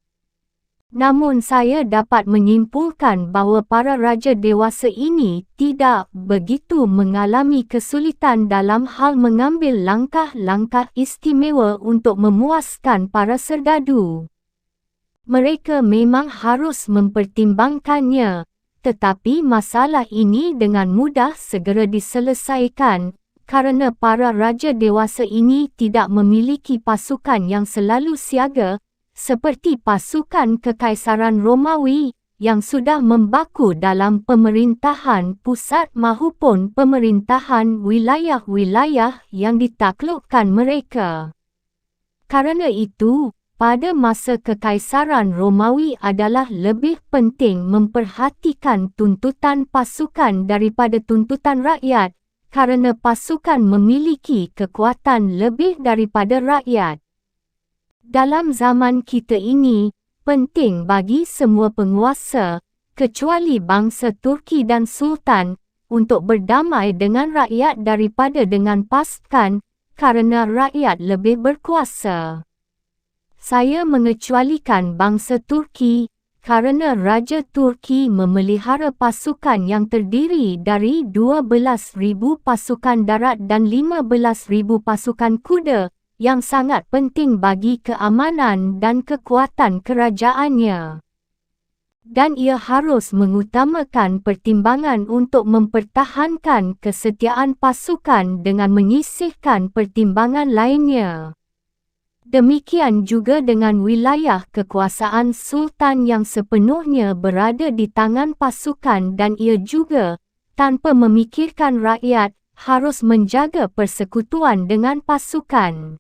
Namun saya dapat menyimpulkan bahawa para raja dewasa ini tidak begitu mengalami kesulitan dalam hal mengambil langkah-langkah istimewa untuk memuaskan para serdadu. Mereka memang harus mempertimbangkannya, tetapi masalah ini dengan mudah segera diselesaikan, karena para raja dewasa ini tidak memiliki pasukan yang selalu siaga, seperti pasukan Kekaisaran Romawi, yang sudah membaku dalam pemerintahan pusat maupun pemerintahan wilayah-wilayah yang ditaklukkan mereka. Karena itu, pada masa Kekaisaran Romawi adalah lebih penting memperhatikan tuntutan pasukan daripada tuntutan rakyat, karena pasukan memiliki kekuatan lebih daripada rakyat. Dalam zaman kita ini, penting bagi semua penguasa, kecuali bangsa Turki dan Sultan, untuk berdamai dengan rakyat daripada dengan pasukan, karena rakyat lebih berkuasa. Saya mengecualikan bangsa Turki, karena Raja Turki memelihara pasukan yang terdiri dari 12,000 pasukan darat dan 15,000 pasukan kuda, yang sangat penting bagi keamanan dan kekuatan kerajaannya. Dan ia harus mengutamakan pertimbangan untuk mempertahankan kesetiaan pasukan dengan menyisihkan pertimbangan lainnya. Demikian juga dengan wilayah kekuasaan Sultan yang sepenuhnya berada di tangan pasukan, dan ia juga, tanpa memikirkan rakyat, harus menjaga persekutuan dengan pasukan.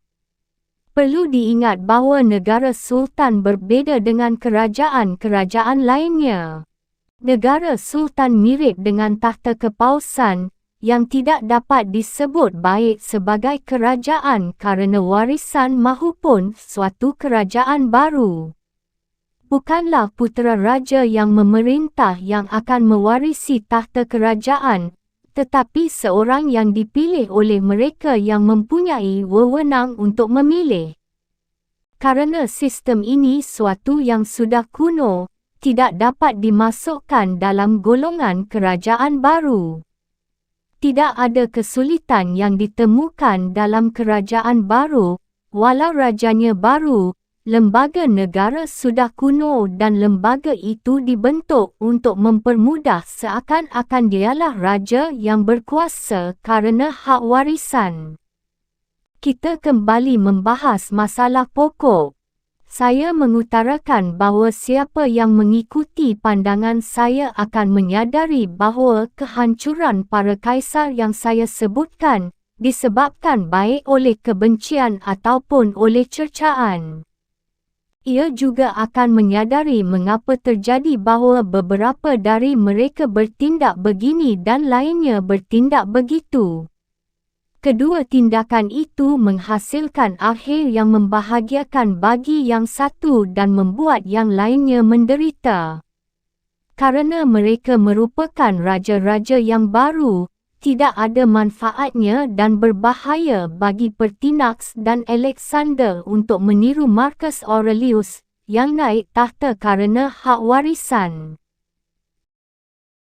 Perlu diingat bahawa negara Sultan berbeza dengan kerajaan-kerajaan lainnya. Negara Sultan mirip dengan takhta kepausan, yang tidak dapat disebut baik sebagai kerajaan karena warisan maupun suatu kerajaan baru. Bukanlah putera raja yang memerintah yang akan mewarisi takhta kerajaan, tetapi seorang yang dipilih oleh mereka yang mempunyai wewenang untuk memilih. Karena sistem ini suatu yang sudah kuno, tidak dapat dimasukkan dalam golongan kerajaan baru. Tidak ada kesulitan yang ditemukan dalam kerajaan baru, walau rajanya baru. Lembaga negara sudah kuno dan lembaga itu dibentuk untuk mempermudah seakan-akan dialah raja yang berkuasa karena hak warisan. Kita kembali membahas masalah pokok. Saya mengutarakan bahawa siapa yang mengikuti pandangan saya akan menyadari bahawa kehancuran para kaisar yang saya sebutkan disebabkan baik oleh kebencian ataupun oleh cercaan. Ia juga akan menyadari mengapa terjadi bahawa beberapa dari mereka bertindak begini dan lainnya bertindak begitu. Kedua tindakan itu menghasilkan akhir yang membahagiakan bagi yang satu dan membuat yang lainnya menderita. Karena mereka merupakan raja-raja yang baru, tidak ada manfaatnya dan berbahaya bagi Pertinax dan Alexander untuk meniru Marcus Aurelius yang naik tahta karena hak warisan.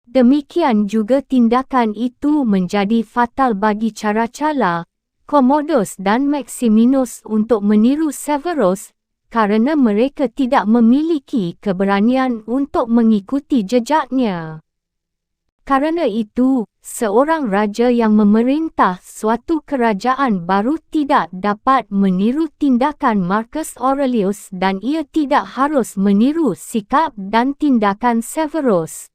Demikian juga tindakan itu menjadi fatal bagi Caracalla, Commodus dan Maximinus untuk meniru Severus, karena mereka tidak memiliki keberanian untuk mengikuti jejaknya. Karena itu, seorang raja yang memerintah suatu kerajaan baru tidak dapat meniru tindakan Marcus Aurelius dan ia tidak harus meniru sikap dan tindakan Severus.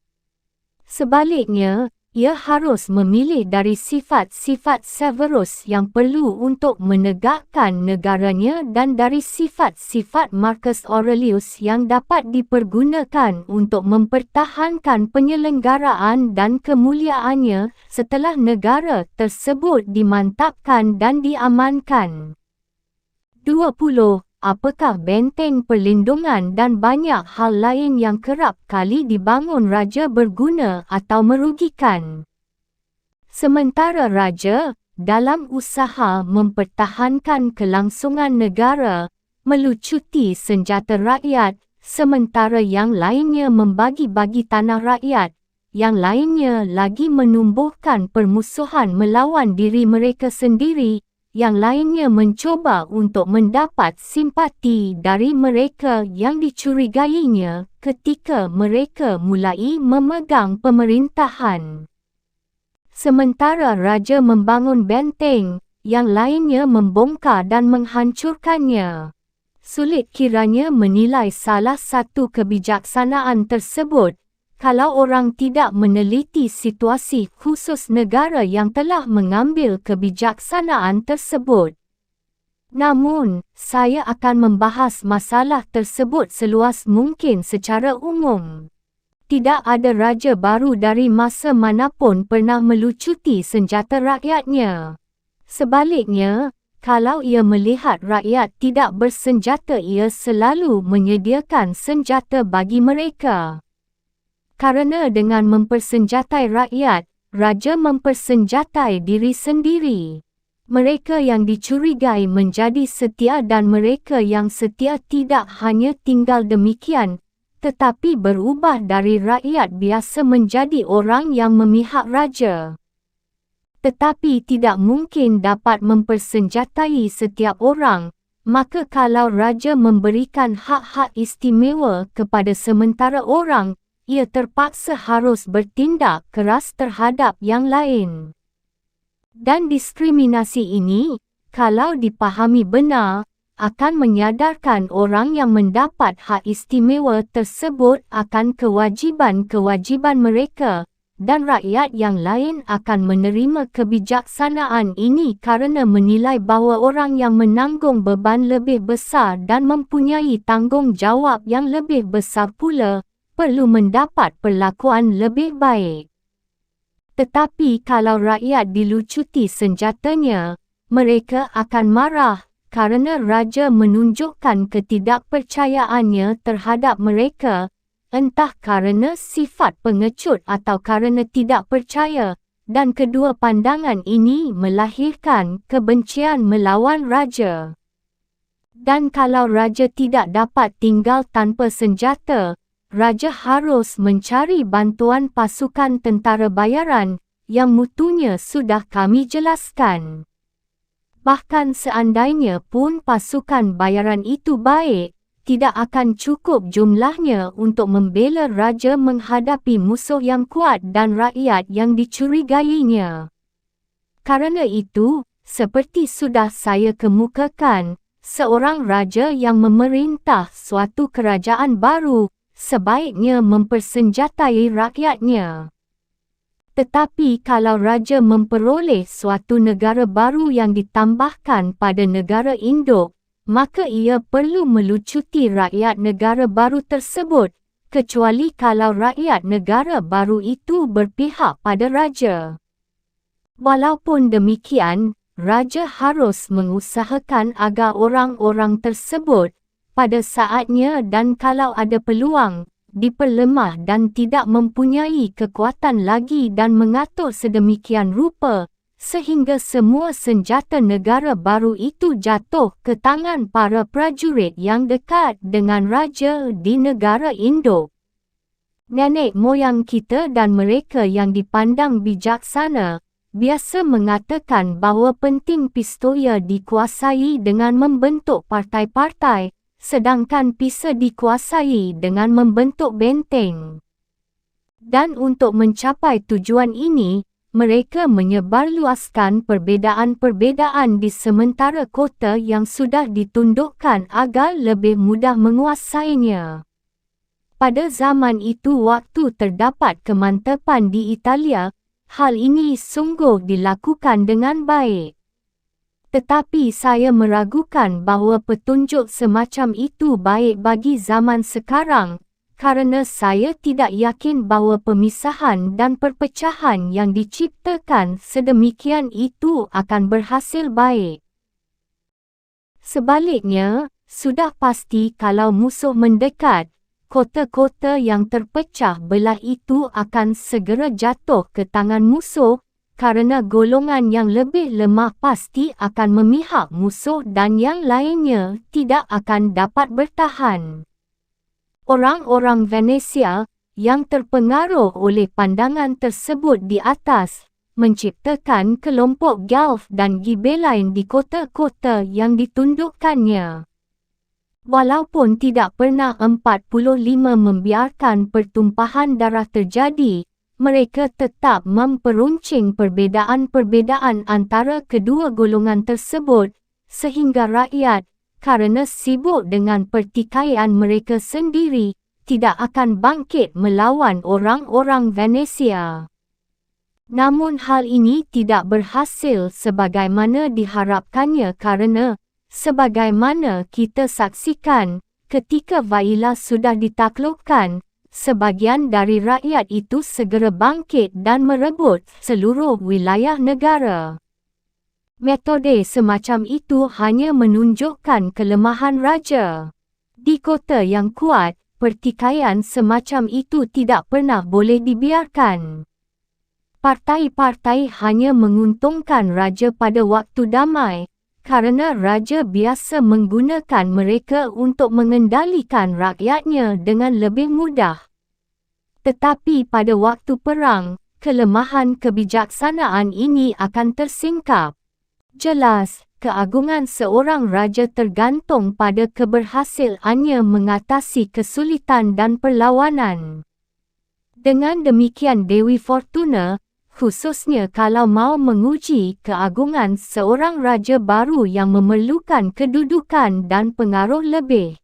Sebaliknya, ia harus memilih dari sifat-sifat Severus yang perlu untuk menegakkan negaranya dan dari sifat-sifat Marcus Aurelius yang dapat dipergunakan untuk mempertahankan penyelenggaraan dan kemuliaannya setelah negara tersebut dimantapkan dan diamankan. 20. Apakah benteng perlindungan dan banyak hal lain yang kerap kali dibangun raja berguna atau merugikan? Sementara raja, dalam usaha mempertahankan kelangsungan negara, melucuti senjata rakyat, sementara yang lainnya membagi-bagi tanah rakyat, yang lainnya lagi menumbuhkan permusuhan melawan diri mereka sendiri, yang lainnya mencoba untuk mendapat simpati dari mereka yang dicurigainya ketika mereka mulai memegang pemerintahan. Sementara raja membangun benteng, yang lainnya membongkar dan menghancurkannya. Sulit kiranya menilai salah satu kebijaksanaan tersebut, kalau orang tidak meneliti situasi khusus negara yang telah mengambil kebijaksanaan tersebut. Namun, saya akan membahas masalah tersebut seluas mungkin secara umum. Tidak ada raja baru dari masa manapun pernah melucuti senjata rakyatnya. Sebaliknya, kalau ia melihat rakyat tidak bersenjata, ia selalu menyediakan senjata bagi mereka. Karena dengan mempersenjatai rakyat, raja mempersenjatai diri sendiri. Mereka yang dicurigai menjadi setia dan mereka yang setia tidak hanya tinggal demikian, tetapi berubah dari rakyat biasa menjadi orang yang memihak raja. Tetapi tidak mungkin dapat mempersenjatai setiap orang, maka kalau raja memberikan hak-hak istimewa kepada sementara orang, ia terpaksa harus bertindak keras terhadap yang lain. Dan diskriminasi ini, kalau dipahami benar, akan menyadarkan orang yang mendapat hak istimewa tersebut akan kewajiban-kewajiban mereka, dan rakyat yang lain akan menerima kebijaksanaan ini karena menilai bahawa orang yang menanggung beban lebih besar dan mempunyai tanggungjawab yang lebih besar pula, perlu mendapat perlakuan lebih baik. Tetapi kalau rakyat dilucuti senjatanya, mereka akan marah karena raja menunjukkan ketidakpercayaannya terhadap mereka, entah karena sifat pengecut atau karena tidak percaya, dan kedua pandangan ini melahirkan kebencian melawan raja. Dan kalau raja tidak dapat tinggal tanpa senjata, raja harus mencari bantuan pasukan tentara bayaran, yang mutunya sudah kami jelaskan. Bahkan seandainya pun pasukan bayaran itu baik, tidak akan cukup jumlahnya untuk membela raja menghadapi musuh yang kuat dan rakyat yang dicurigainya. Karena itu, seperti sudah saya kemukakan, seorang raja yang memerintah suatu kerajaan baru sebaiknya mempersenjatai rakyatnya. Tetapi kalau raja memperoleh suatu negara baru yang ditambahkan pada negara induk, maka ia perlu melucuti rakyat negara baru tersebut, kecuali kalau rakyat negara baru itu berpihak pada raja. Walaupun demikian, raja harus mengusahakan agar orang-orang tersebut, pada saatnya dan kalau ada peluang, diperlemah dan tidak mempunyai kekuatan lagi dan mengatur sedemikian rupa, sehingga semua senjata negara baru itu jatuh ke tangan para prajurit yang dekat dengan raja di negara induk. Nenek moyang kita dan mereka yang dipandang bijaksana, biasa mengatakan bahawa penting Pistoia dikuasai dengan membentuk partai-partai, sedangkan Pisa dikuasai dengan membentuk benteng. Dan untuk mencapai tujuan ini, mereka menyebarluaskan perbezaan-perbezaan di sementara kota yang sudah ditundukkan agar lebih mudah menguasainya. Pada zaman itu waktu terdapat kemantapan di Italia, hal ini sungguh dilakukan dengan baik. Tetapi saya meragukan bahawa petunjuk semacam itu baik bagi zaman sekarang, karena saya tidak yakin bahawa pemisahan dan perpecahan yang diciptakan sedemikian itu akan berhasil baik. Sebaliknya, sudah pasti kalau musuh mendekat, kota-kota yang terpecah belah itu akan segera jatuh ke tangan musuh, karena golongan yang lebih lemah pasti akan memihak musuh dan yang lainnya tidak akan dapat bertahan. Orang-orang Venesia, yang terpengaruh oleh pandangan tersebut di atas, menciptakan kelompok Guelf dan Ghibelline di kota-kota yang ditundukkannya. Walaupun tidak pernah 45 membiarkan pertumpahan darah terjadi, mereka tetap memperuncing perbezaan-perbezaan antara kedua golongan tersebut, sehingga rakyat, karena sibuk dengan pertikaian mereka sendiri, tidak akan bangkit melawan orang-orang Venesia. Namun hal ini tidak berhasil sebagaimana diharapkannya karena, sebagaimana kita saksikan, ketika Vaila sudah ditaklukkan, sebagian dari rakyat itu segera bangkit dan merebut seluruh wilayah negara. Metode semacam itu hanya menunjukkan kelemahan raja. Di kota yang kuat, pertikaian semacam itu tidak pernah boleh dibiarkan. Partai-partai hanya menguntungkan raja pada waktu damai, karena raja biasa menggunakan mereka untuk mengendalikan rakyatnya dengan lebih mudah. Tetapi pada waktu perang, kelemahan kebijaksanaan ini akan tersingkap. Jelas, keagungan seorang raja tergantung pada keberhasilannya mengatasi kesulitan dan perlawanan. Dengan demikian Dewi Fortuna, khususnya kalau mau menguji keagungan seorang raja baru yang memerlukan kedudukan dan pengaruh lebih.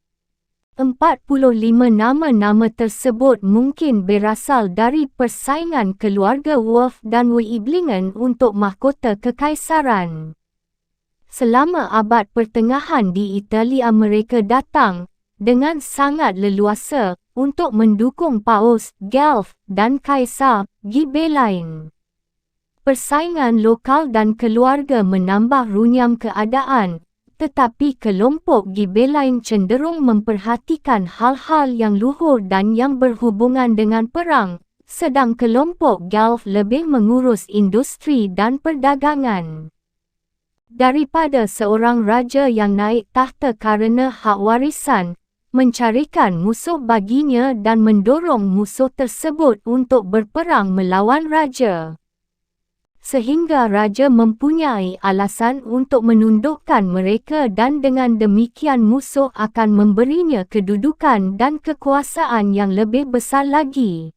45 nama-nama tersebut mungkin berasal dari persaingan keluarga Wolf dan Waiblingen untuk mahkota kekaisaran. Selama abad pertengahan di Italia mereka datang, dengan sangat leluasa, untuk mendukung Paus, Guelf, dan Kaisar, Ghibelline. Persaingan lokal dan keluarga menambah runyam keadaan, tetapi kelompok Ghibelline cenderung memperhatikan hal-hal yang luhur dan yang berhubungan dengan perang, sedang kelompok Guelf lebih mengurus industri dan perdagangan. Daripada seorang raja yang naik tahta karena hak warisan, mencarikan musuh baginya dan mendorong musuh tersebut untuk berperang melawan raja. Sehingga raja mempunyai alasan untuk menundukkan mereka dan dengan demikian musuh akan memberinya kedudukan dan kekuasaan yang lebih besar lagi.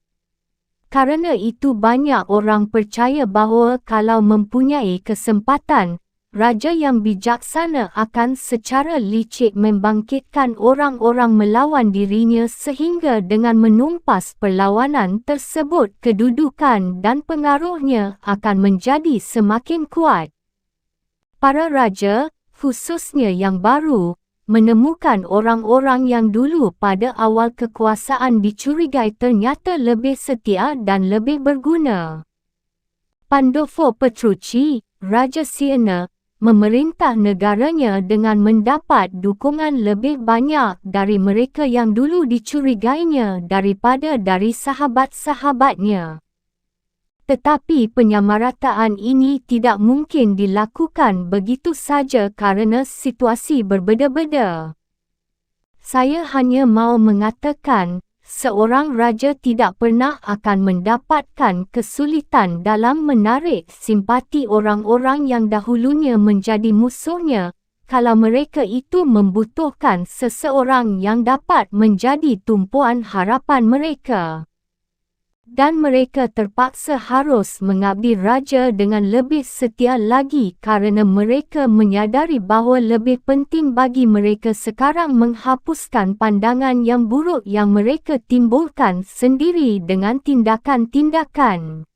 Karena itu banyak orang percaya bahawa kalau mempunyai kesempatan, raja yang bijaksana akan secara licik membangkitkan orang-orang melawan dirinya sehingga dengan menumpas perlawanan tersebut kedudukan dan pengaruhnya akan menjadi semakin kuat. Para raja, khususnya yang baru, menemukan orang-orang yang dulu pada awal kekuasaan dicurigai ternyata lebih setia dan lebih berguna. Pandolfo Petrucci, Raja Siena, memerintah negaranya dengan mendapat dukungan lebih banyak dari mereka yang dulu dicurigainya daripada dari sahabat-sahabatnya. Tetapi penyamarataan ini tidak mungkin dilakukan begitu saja kerana situasi berbeza-beza. Saya hanya mahu mengatakan, seorang raja tidak pernah akan mendapatkan kesulitan dalam menarik simpati orang-orang yang dahulunya menjadi musuhnya, kalau mereka itu membutuhkan seseorang yang dapat menjadi tumpuan harapan mereka. Dan mereka terpaksa harus mengabdi raja dengan lebih setia lagi kerana mereka menyadari bahawa lebih penting bagi mereka sekarang menghapuskan pandangan yang buruk yang mereka timbulkan sendiri dengan tindakan-tindakan.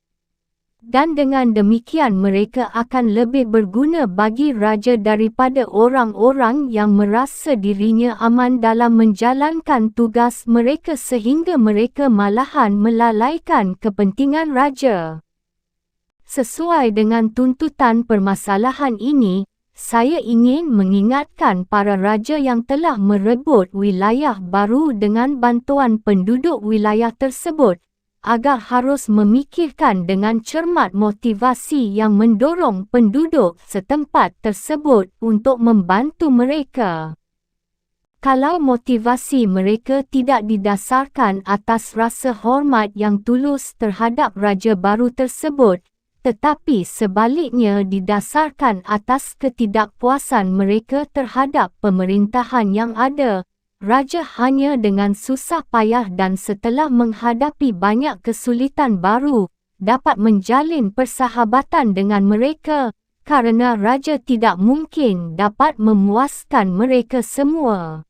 Dan dengan demikian mereka akan lebih berguna bagi raja daripada orang-orang yang merasa dirinya aman dalam menjalankan tugas mereka sehingga mereka malahan melalaikan kepentingan raja. Sesuai dengan tuntutan permasalahan ini, saya ingin mengingatkan para raja yang telah merebut wilayah baru dengan bantuan penduduk wilayah tersebut, agar harus memikirkan dengan cermat motivasi yang mendorong penduduk setempat tersebut untuk membantu mereka. Kalau motivasi mereka tidak didasarkan atas rasa hormat yang tulus terhadap raja baru tersebut, tetapi sebaliknya didasarkan atas ketidakpuasan mereka terhadap pemerintahan yang ada, raja hanya dengan susah payah dan setelah menghadapi banyak kesulitan baru, dapat menjalin persahabatan dengan mereka, kerana raja tidak mungkin dapat memuaskan mereka semua.